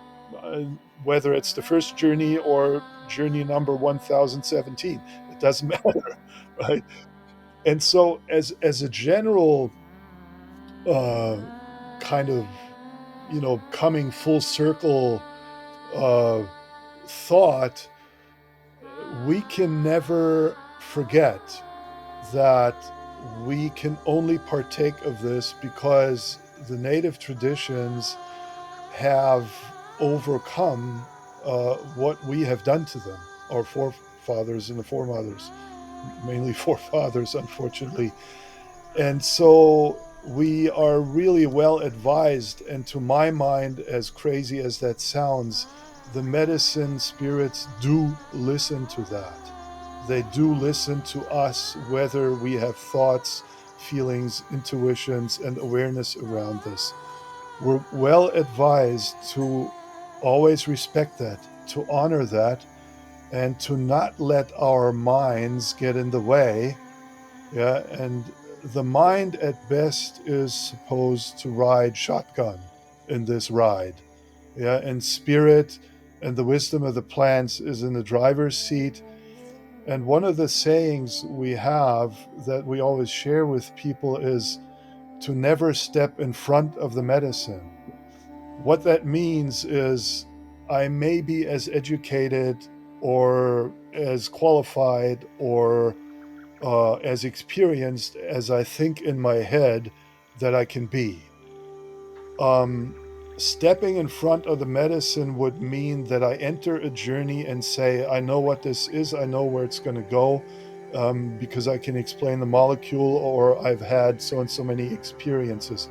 whether it's the first journey or journey number 1017, it doesn't matter, right? And so as a general kind of, coming full circle thought, we can never forget that we can only partake of this because the native traditions have overcome what we have done to them, our forefathers and the foremothers, mainly forefathers, unfortunately. And so we are really well advised, and to my mind, as crazy as that sounds, the medicine spirits do listen to that. They do listen to us, whether we have thoughts, feelings, intuitions, and awareness around this. We're well advised to always respect that, to honor that, and to not let our minds get in the way. Yeah, and the mind at best is supposed to ride shotgun in this ride. Yeah, and spirit and the wisdom of the plants is in the driver's seat. And one of the sayings we have that we always share with people is to never step in front of the medicine. What that means is I may be as educated or as qualified or as experienced as I think in my head that I can be. Stepping in front of the medicine would mean that I enter a journey and say, I know what this is, I know where it's going to go, because I can explain the molecule, or I've had so and so many experiences.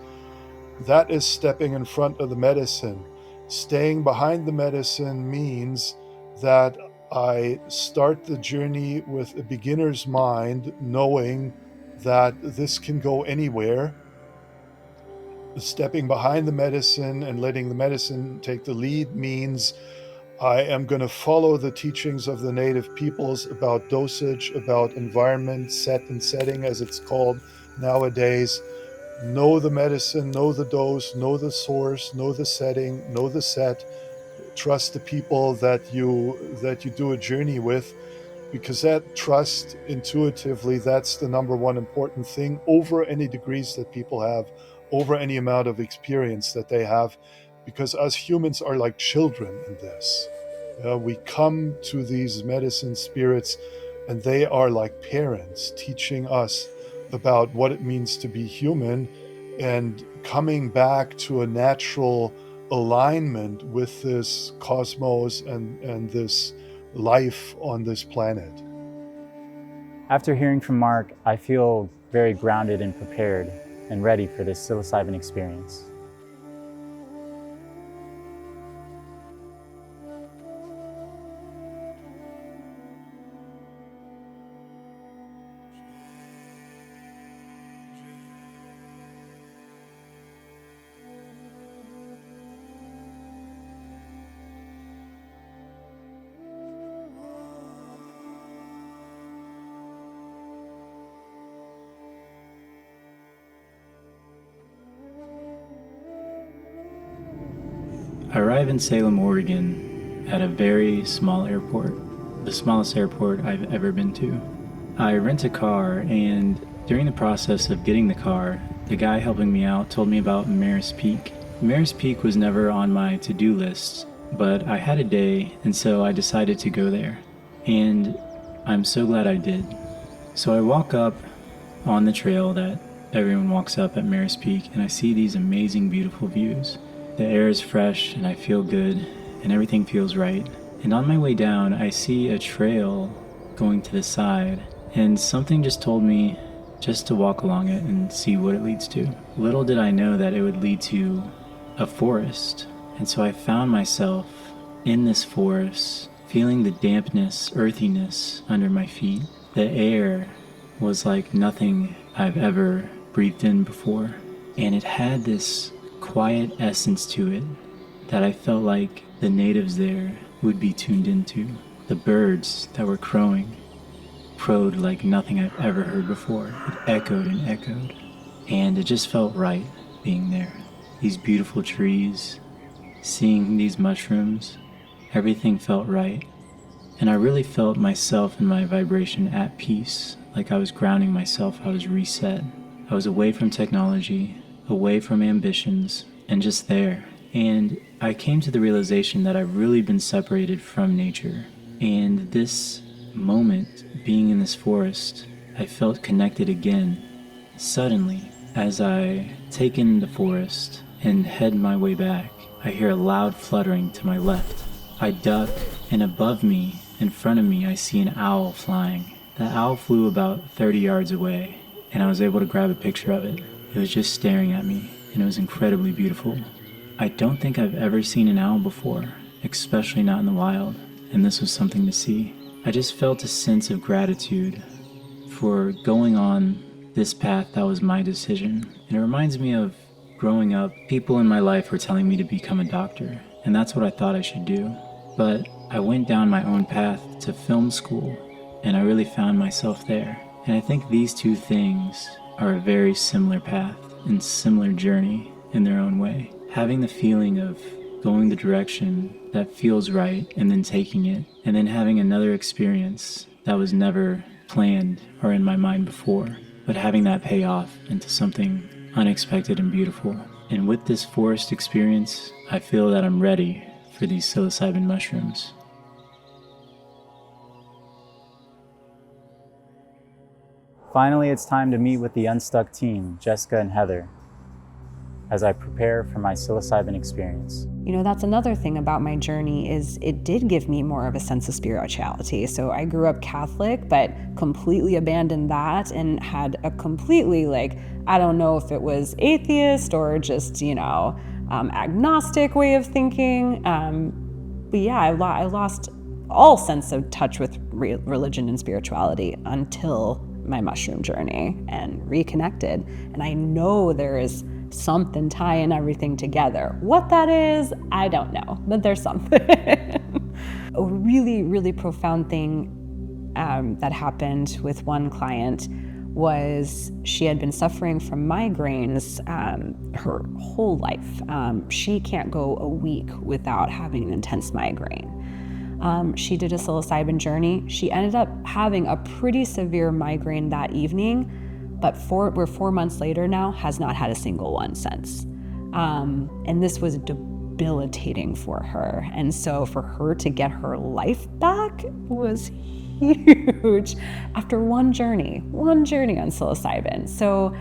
That is stepping in front of the medicine. Staying behind the medicine means that I start the journey with a beginner's mind, knowing that this can go anywhere. Stepping behind the medicine and letting the medicine take the lead means I am going to follow the teachings of the native peoples about dosage, about environment, set and setting, as it's called nowadays. Know the medicine, know the dose, know the source, know the setting, know the set. Trust the people that you do a journey with, because that trust intuitively, that's the number one important thing over any degrees that people have, over any amount of experience that they have, because us humans are like children in this. We come to these medicine spirits and they are like parents teaching us about what it means to be human and coming back to a natural alignment with this cosmos and this life on this planet. After hearing from Mark, I feel very grounded and prepared and ready for this psilocybin experience. I arrive in Salem, Oregon at a very small airport, the smallest airport I've ever been to. I rent a car, and during the process of getting the car, the guy helping me out told me about Maris Peak. Maris Peak was never on my to-do list, but I had a day, and so I decided to go there. And I'm so glad I did. So I walk up on the trail that everyone walks up at Maris Peak, and I see these amazing, beautiful views. The air is fresh and I feel good and everything feels right. And on my way down, I see a trail going to the side, and something just told me just to walk along it and see what it leads to. Little did I know that it would lead to a forest. And so I found myself in this forest, feeling the dampness, earthiness under my feet. The air was like nothing I've ever breathed in before. And it had this quiet essence to it that I felt like the natives there would be tuned into. The birds that were crowed like nothing I've ever heard before. It echoed and echoed, and it just felt right being there. These beautiful trees, seeing these mushrooms, everything felt right. And I really felt myself and my vibration at peace, like I was grounding myself, I was reset. I was away from technology, away from ambitions, and just there. And I came to the realization that I've really been separated from nature. And this moment, being in this forest, I felt connected again. Suddenly, as I take in the forest and head my way back, I hear a loud fluttering to my left. I duck, and above me, in front of me, I see an owl flying. The owl flew about 30 yards away, and I was able to grab a picture of it. It was just staring at me, and it was incredibly beautiful. I don't think I've ever seen an owl before, especially not in the wild, and this was something to see. I just felt a sense of gratitude for going on this path that was my decision. And it reminds me of growing up, people in my life were telling me to become a doctor, and that's what I thought I should do. But I went down my own path to film school, and I really found myself there. And I think these two things are a very similar path and similar journey in their own way. Having the feeling of going the direction that feels right and then taking it, and then having another experience that was never planned or in my mind before, but having that pay off into something unexpected and beautiful. And with this forest experience, I feel that I'm ready for these psilocybin mushrooms. Finally, it's time to meet with the Unstuck team, Jessica and Heather, as I prepare for my psilocybin experience. You know, that's another thing about my journey is it did give me more of a sense of spirituality. So I grew up Catholic, but completely abandoned that and had a completely, I don't know if it was atheist or just, agnostic way of thinking. But yeah, I lost all sense of touch with religion and spirituality until my mushroom journey and reconnected. And I know there is something tying everything together. What that is, I don't know, but there's something. A really, really profound thing that happened with one client was she had been suffering from migraines her whole life. She can't go a week without having an intense migraine. She did a psilocybin journey. She ended up having a pretty severe migraine that evening, but we're 4 months later now, has not had a single one since. And this was debilitating for her. And so for her to get her life back was huge after one journey on psilocybin. So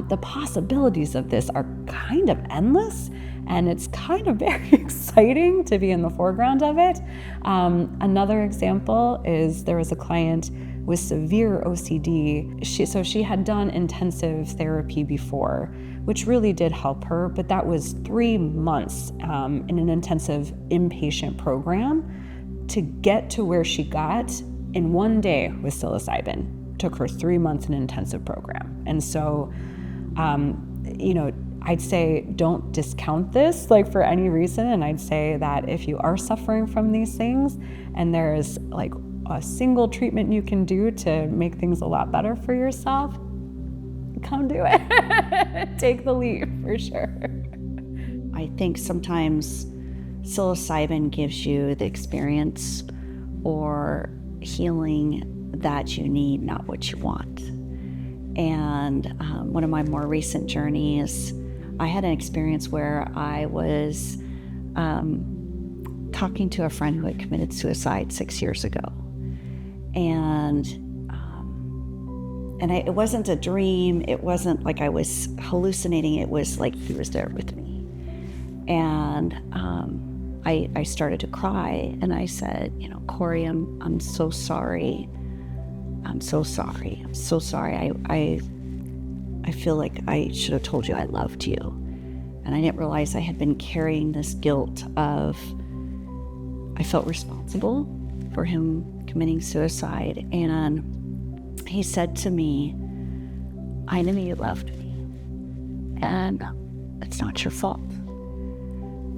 the possibilities of this are kind of endless, and it's kind of very exciting to be in the foreground of it. Another example is there was a client with severe OCD. She had done intensive therapy before, which really did help her, but that was 3 months in an intensive inpatient program to get to where she got in 1 day with psilocybin. Took her 3 months in an intensive program. And so, I'd say don't discount this for any reason. And I'd say that if you are suffering from these things and there is a single treatment you can do to make things a lot better for yourself, come do it. Take the leap for sure. I think sometimes psilocybin gives you the experience or healing that you need, not what you want. And one of my more recent journeys, I had an experience where I was talking to a friend who had committed suicide 6 years ago. And it wasn't a dream. It wasn't like I was hallucinating. It was like he was there with me. And I started to cry, and I said, Corey, I'm so sorry. I'm so sorry. I'm so sorry. I feel like I should have told you I loved you. And I didn't realize I had been carrying this guilt of, I felt responsible for him committing suicide. And he said to me, I knew you loved me, and it's not your fault.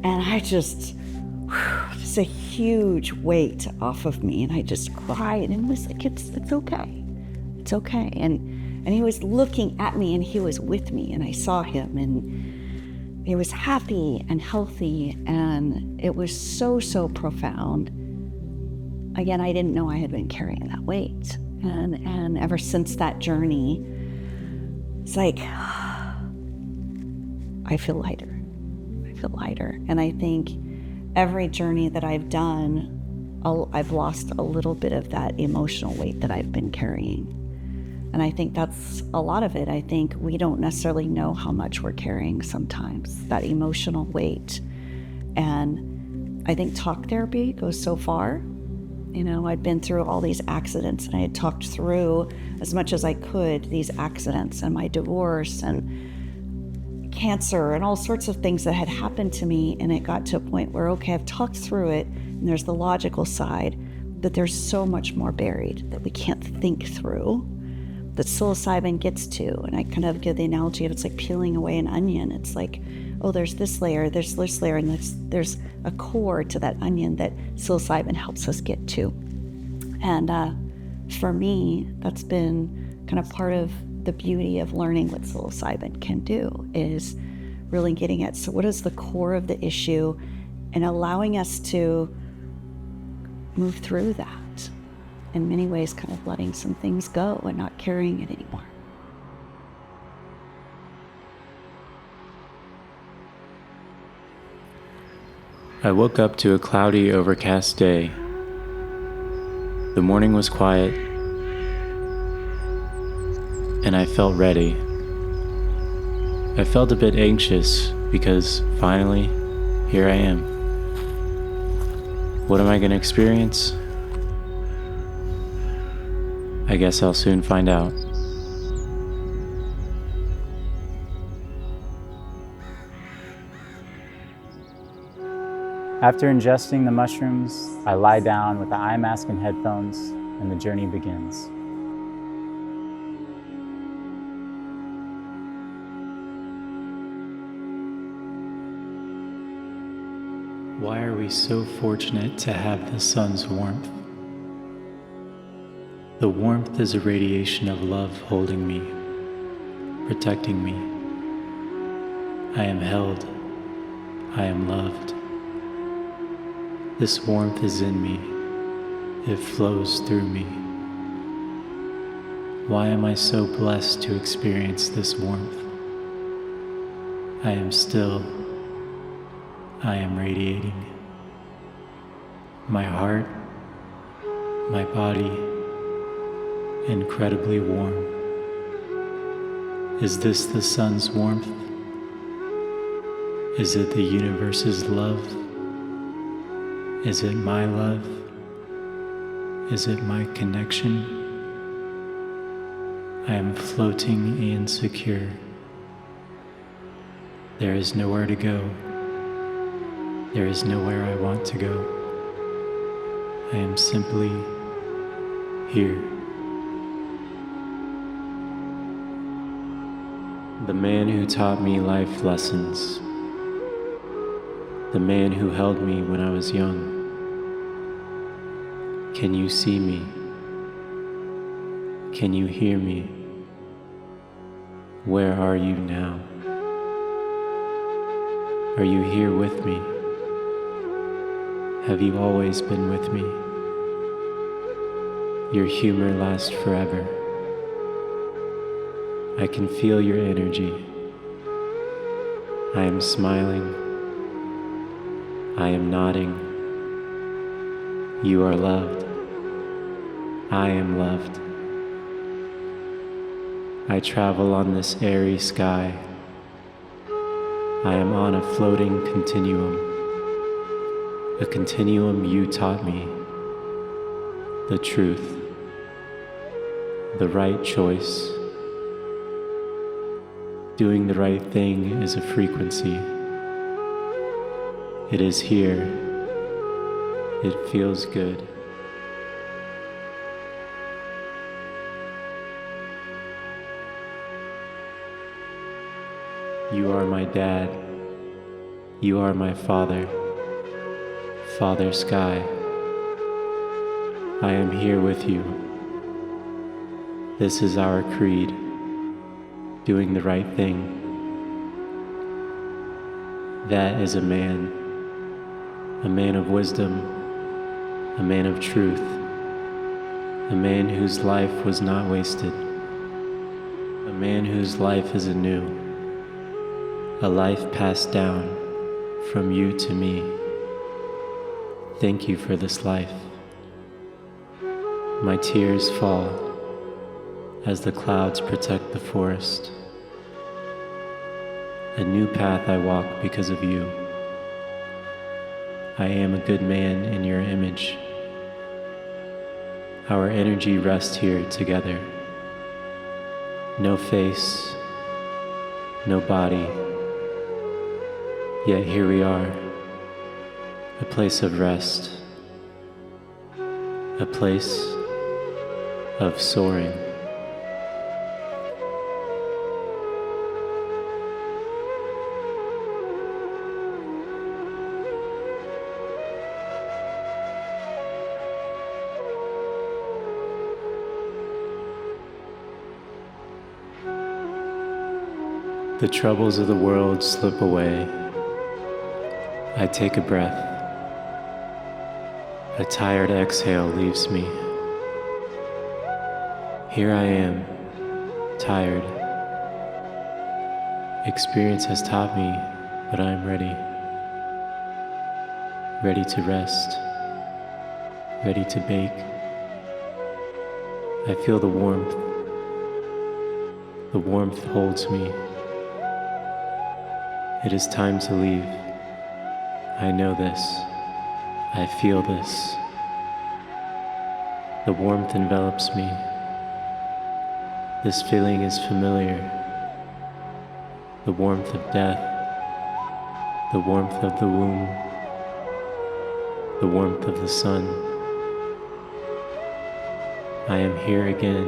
And I just a huge weight off of me, and I just cried and was like, it's okay. It's okay. And he was looking at me, and he was with me, and I saw him, and he was happy and healthy, and it was so, so profound. Again, I didn't know I had been carrying that weight. And ever since that journey, it's like, I feel lighter. And I think every journey that I've done, I've lost a little bit of that emotional weight that I've been carrying. And I think that's a lot of it. I think we don't necessarily know how much we're carrying sometimes, that emotional weight. And I think talk therapy goes so far. I'd been through all these accidents, and I had talked through as much as I could these accidents and my divorce and cancer and all sorts of things that had happened to me. And it got to a point where, okay, I've talked through it, and there's the logical side, but there's so much more buried that we can't think through, that psilocybin gets to. And I kind of give the analogy of it's like peeling away an onion. It's like, oh, there's this layer, there's this layer, and there's a core to that onion that psilocybin helps us get to. And for me, that's been kind of part of the beauty of learning what psilocybin can do, is really getting at, so what is the core of the issue, and allowing us to move through that. In many ways, kind of letting some things go and not carrying it anymore. I woke up to a cloudy, overcast day. The morning was quiet, and I felt ready. I felt a bit anxious because finally, here I am. What am I going to experience? I guess I'll soon find out. After ingesting the mushrooms, I lie down with the eye mask and headphones, and the journey begins. Why are we so fortunate to have the sun's warmth? The warmth is a radiation of love holding me, protecting me. I am held. I am loved. This warmth is in me. It flows through me. Why am I so blessed to experience this warmth? I am still. I am radiating. My heart, my body, incredibly warm. Is this the sun's warmth? Is it the universe's love? Is it my love? Is it my connection? I am floating and secure. There is nowhere to go. There is nowhere I want to go. I am simply here. The man who taught me life lessons. The man who held me when I was young. Can you see me? Can you hear me? Where are you now? Are you here with me? Have you always been with me? Your humor lasts forever. I can feel your energy. I am smiling. I am nodding. You are loved. I am loved. I travel on this airy sky. I am on a floating continuum. A continuum you taught me. The truth. The right choice. Doing the right thing is a frequency. It is here. It feels good. You are my dad. You are my father. Father Sky. I am here with you. This is our creed. Doing the right thing. That is a man of wisdom, a man of truth, a man whose life was not wasted, a man whose life is anew, a life passed down from you to me. Thank you for this life. My tears fall as the clouds protect the forest. A new path I walk because of you. I am a good man in your image. Our energy rests here together. No face, no body, Yet here we are, a place of rest, a place of soaring. The troubles of the world slip away. I take a breath. A tired exhale leaves me. Here I am, tired. Experience has taught me, but I am ready. Ready to rest. Ready to bake. I feel the warmth. The warmth holds me. It is time to leave. I know this. I feel this. The warmth envelops me. This feeling is familiar. The warmth of death. The warmth of the womb. The warmth of the sun. I am here again.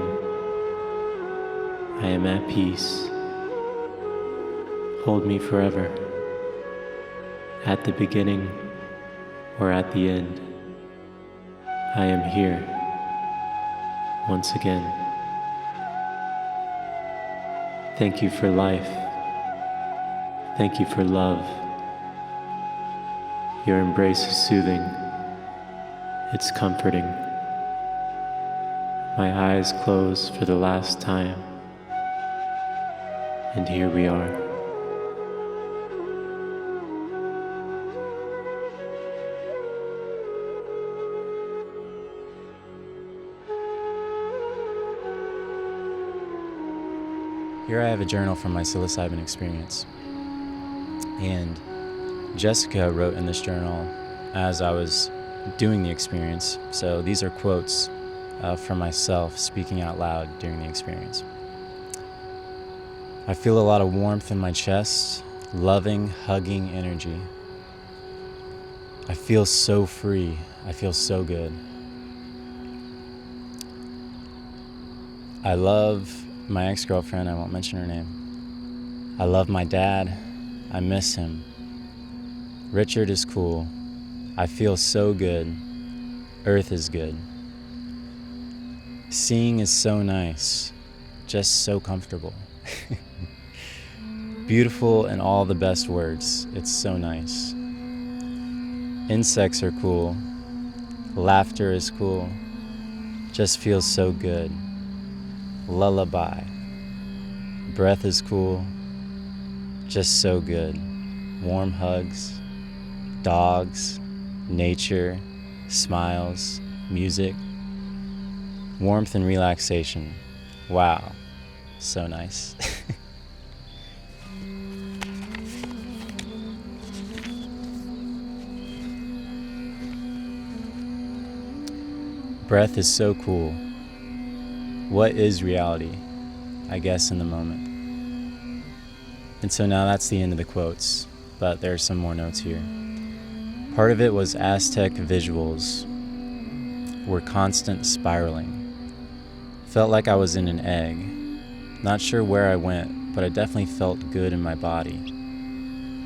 I am at peace. Hold me forever, at the beginning or at the end. I am here, once again. Thank you for life. Thank you for love. Your embrace is soothing. It's comforting. My eyes close for the last time, and here we are. Here I have a journal from my psilocybin experience. And Jessica wrote in this journal as I was doing the experience. So these are quotes from myself speaking out loud during the experience. I feel a lot of warmth in my chest, loving, hugging energy. I feel so free. I feel so good. I love my ex-girlfriend, I won't mention her name. I love my dad. I miss him. Richard is cool. I feel so good. Earth is good. Seeing is so nice. Just so comfortable. Beautiful in all the best words. It's so nice. Insects are cool. Laughter is cool. Just feels so good. Lullaby. Breath is cool. Just so good. Warm hugs. Dogs. Nature. Smiles. Music. Warmth and relaxation. Wow. So nice. Breath is so cool. What is reality? I guess in the moment. And so now that's the end of the quotes, but there's some more notes here. Part of it was Aztec visuals were constant spiraling. Felt like I was in an egg. Not sure where I went, but I definitely felt good in my body.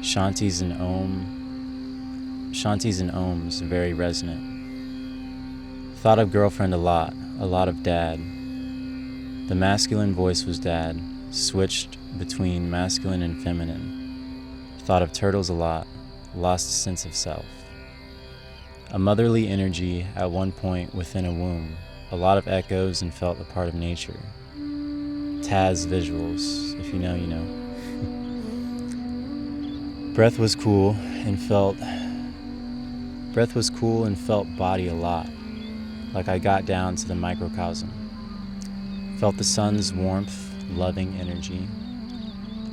Shantis and ohms, very resonant. Thought of girlfriend a lot of dad. The masculine voice was dad, switched between masculine and feminine. Thought of turtles a lot, lost a sense of self. A motherly energy at one point within a womb, a lot of echoes and felt a part of nature. Taz visuals, if you know, you know. Breath was cool and felt body a lot, like I got down to the microcosm. Felt the sun's warmth, loving energy.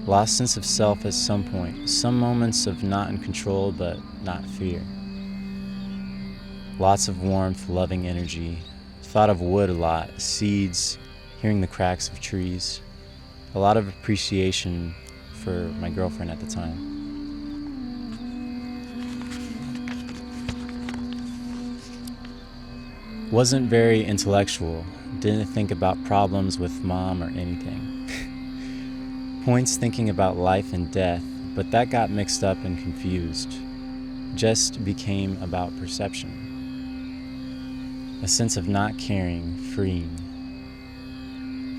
Lost sense of self at some point, some moments of not in control but not fear. Lots of warmth, loving energy. Thought of wood a lot, seeds, hearing the cracks of trees. A lot of appreciation for my girlfriend at the time. Wasn't very intellectual, didn't think about problems with mom or anything. Points thinking about life and death, but that got mixed up and confused. Just became about perception. A sense of not caring, freeing.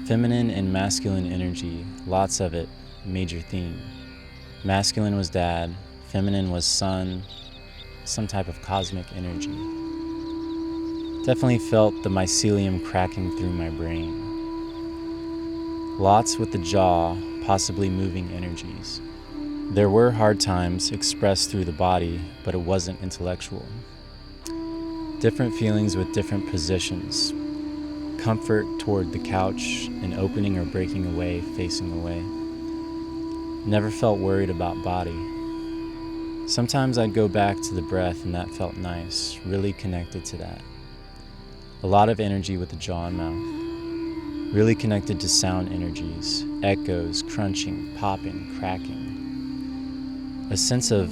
Feminine and masculine energy, lots of it, major theme. Masculine was dad, feminine was son, some type of cosmic energy. Definitely felt the mycelium cracking through my brain. Lots with the jaw, possibly moving energies. There were hard times expressed through the body, but it wasn't intellectual. Different feelings with different positions. Comfort toward the couch and opening or breaking away, facing away. Never felt worried about body. Sometimes I'd go back to the breath and that felt nice, really connected to that. A lot of energy with the jaw and mouth. Really connected to sound energies, echoes, crunching, popping, cracking. A sense of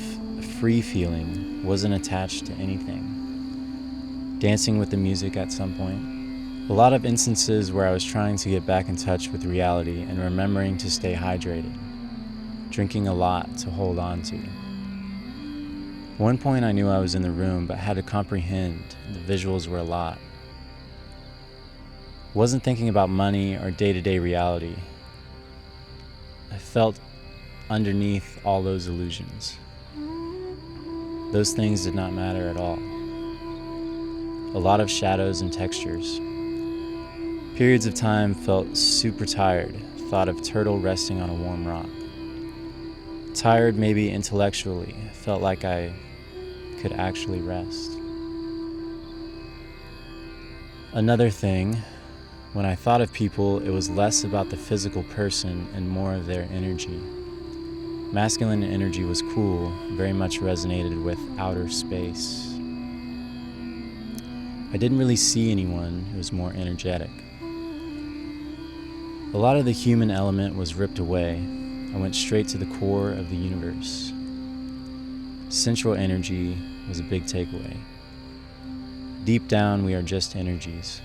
free feeling, wasn't attached to anything. Dancing with the music at some point. A lot of instances where I was trying to get back in touch with reality and remembering to stay hydrated. Drinking a lot to hold on to. At one point I knew I was in the room but had to comprehend. The visuals were a lot. Wasn't thinking about money or day-to-day reality. I felt underneath all those illusions. Those things did not matter at all. A lot of shadows and textures. Periods of time felt super tired, thought of turtle resting on a warm rock. Tired maybe intellectually, felt like I could actually rest. Another thing, when I thought of people, it was less about the physical person and more of their energy. Masculine energy was cool, very much resonated with outer space. I didn't really see anyone, it was more energetic. A lot of the human element was ripped away. I went straight to the core of the universe. Central energy was a big takeaway. Deep down, we are just energies.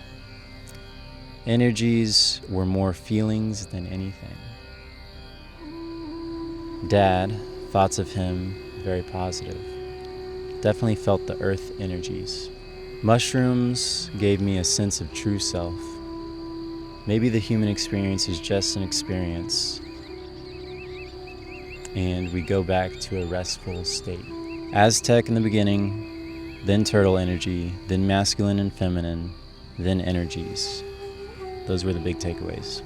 Energies were more feelings than anything. Dad, thoughts of him, very positive. Definitely felt the earth energies. Mushrooms gave me a sense of true self. Maybe the human experience is just an experience, and we go back to a restful state. Aztec in the beginning, then turtle energy, then masculine and feminine, then energies. Those were the big takeaways.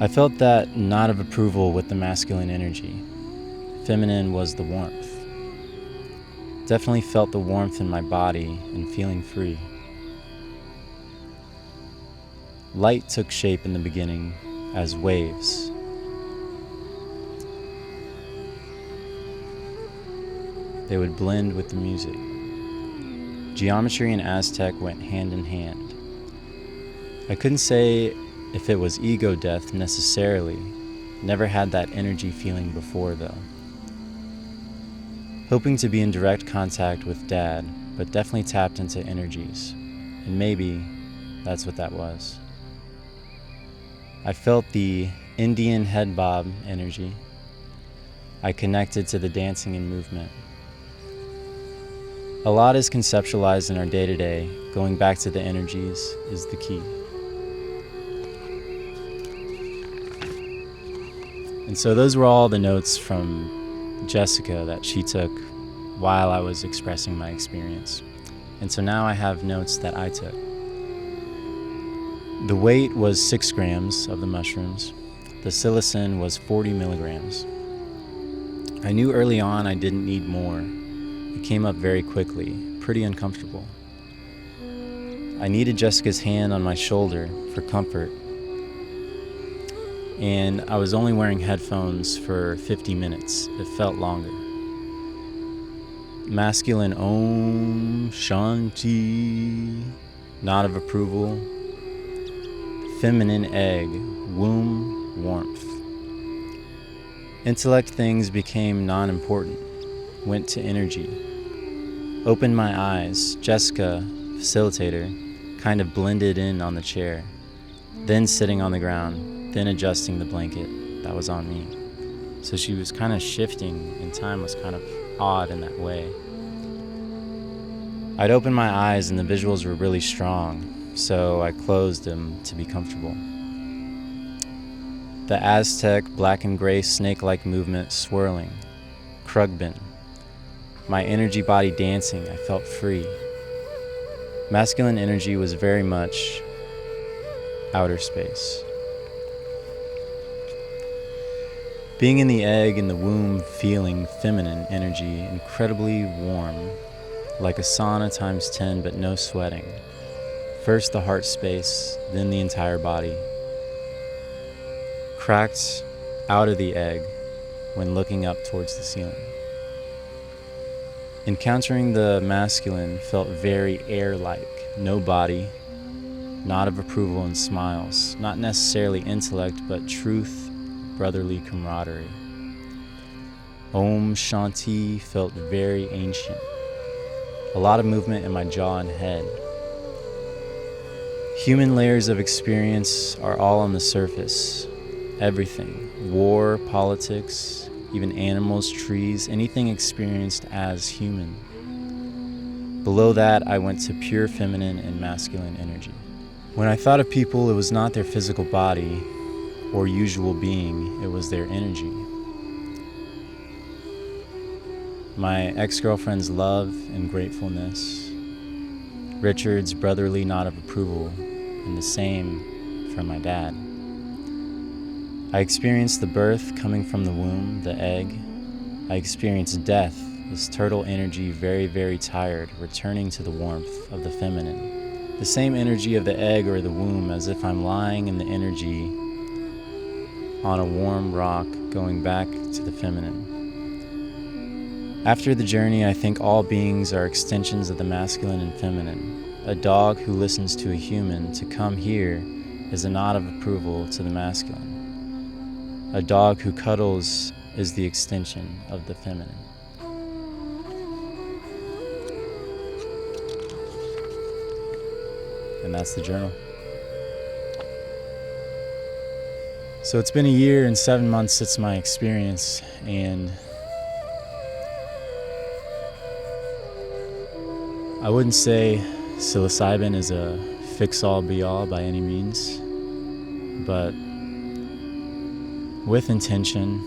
I felt that nod of approval with the masculine energy. Feminine was the warmth. Definitely felt the warmth in my body and feeling free. Light took shape in the beginning as waves. They would blend with the music. Geometry and Aztec went hand in hand. I couldn't say if it was ego death necessarily. Never had that energy feeling before though. Hoping to be in direct contact with Dad, but definitely tapped into energies. And maybe that's what that was. I felt the Indian head bob energy. I connected to the dancing and movement. A lot is conceptualized in our day-to-day. Going back to the energies is the key. And so those were all the notes from Jessica that she took while I was expressing my experience. And so now I have notes that I took. The weight was 6 grams of the mushrooms. The psilocin was 40 milligrams. I knew early on I didn't need more. It came up very quickly, pretty uncomfortable. I needed Jessica's hand on my shoulder for comfort. And I was only wearing headphones for 50 minutes. It felt longer. Masculine Om Shanti, nod of approval. Feminine egg, womb, warmth. Intellect things became non-important, went to energy. Opened my eyes, Jessica, facilitator, kind of blended in on the chair, then sitting on the ground, then adjusting the blanket that was on me. So she was kind of shifting, and time was kind of odd in that way. I'd opened my eyes and the visuals were really strong, so I closed them to be comfortable. The Aztec black and gray snake-like movement swirling, Krugbin. My energy body dancing, I felt free. Masculine energy was very much outer space. Being in the egg and the womb, feeling feminine energy, incredibly warm, like a sauna times 10, but no sweating. First the heart space, then the entire body. Cracked out of the egg when looking up towards the ceiling. Encountering the masculine felt very air-like, no body, nod of approval and smiles, not necessarily intellect, but truth, brotherly camaraderie. Om Shanti felt very ancient. A lot of movement in my jaw and head. Human layers of experience are all on the surface. Everything. War, politics, even animals, trees, anything experienced as human. Below that, I went to pure feminine and masculine energy. When I thought of people, it was not their physical body or usual being, it was their energy. My ex-girlfriend's love and gratefulness, Richard's brotherly nod of approval, and the same from my dad. I experienced the birth coming from the womb, the egg. I experienced death, this turtle energy, very, very tired, returning to the warmth of the feminine. The same energy of the egg or the womb, as if I'm lying in the energy on a warm rock, going back to the feminine. After the journey, I think all beings are extensions of the masculine and feminine. A dog who listens to a human to come here is a nod of approval to the masculine. A dog who cuddles is the extension of the feminine. And that's the journal. So it's been a year and 7 months since my experience, and I wouldn't say psilocybin is a fix-all be-all by any means, but with intention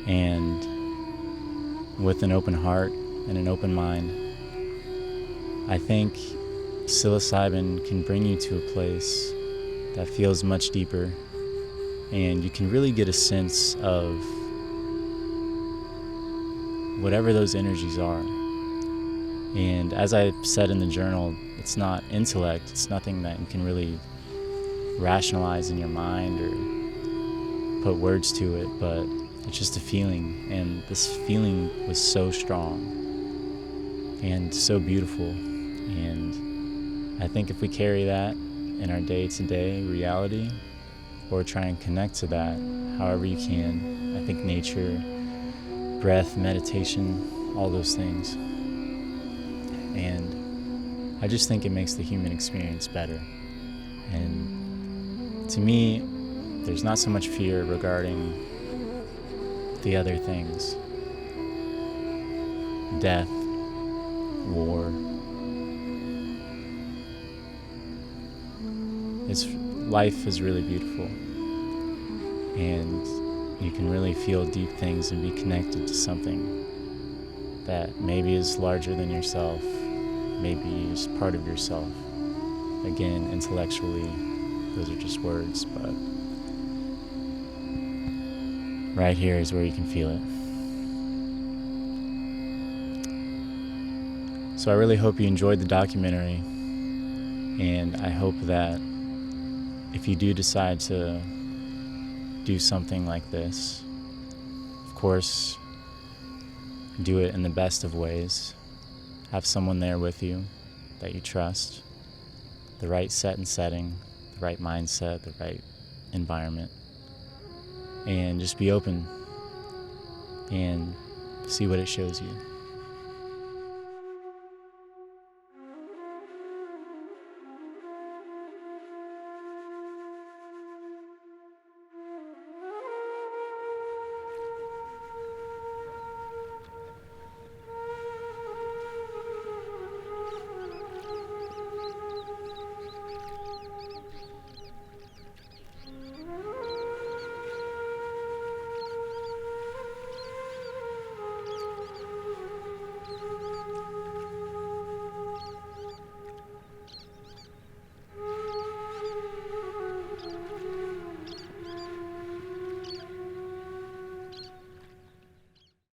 and with an open heart and an open mind, I think psilocybin can bring you to a place that feels much deeper, and you can really get a sense of whatever those energies are. And as I said in the journal, it's not intellect, it's nothing that you can really rationalize in your mind or put words to it, but it's just a feeling, and this feeling was so strong and so beautiful. And I think if we carry that in our day-to-day reality, or try and connect to that however you can, I think nature, breath, meditation, all those things. And I just think it makes the human experience better. And to me, there's not so much fear regarding the other things. Death, war. Life is really beautiful. And you can really feel deep things and be connected to something that maybe is larger than yourself, maybe is part of yourself. Again, intellectually, those are just words, but right here is where you can feel it. So I really hope you enjoyed the documentary, and I hope that if you do decide to do something like this, of course, do it in the best of ways. Have someone there with you that you trust, the right set and setting, the right mindset, the right environment, and just be open and see what it shows you.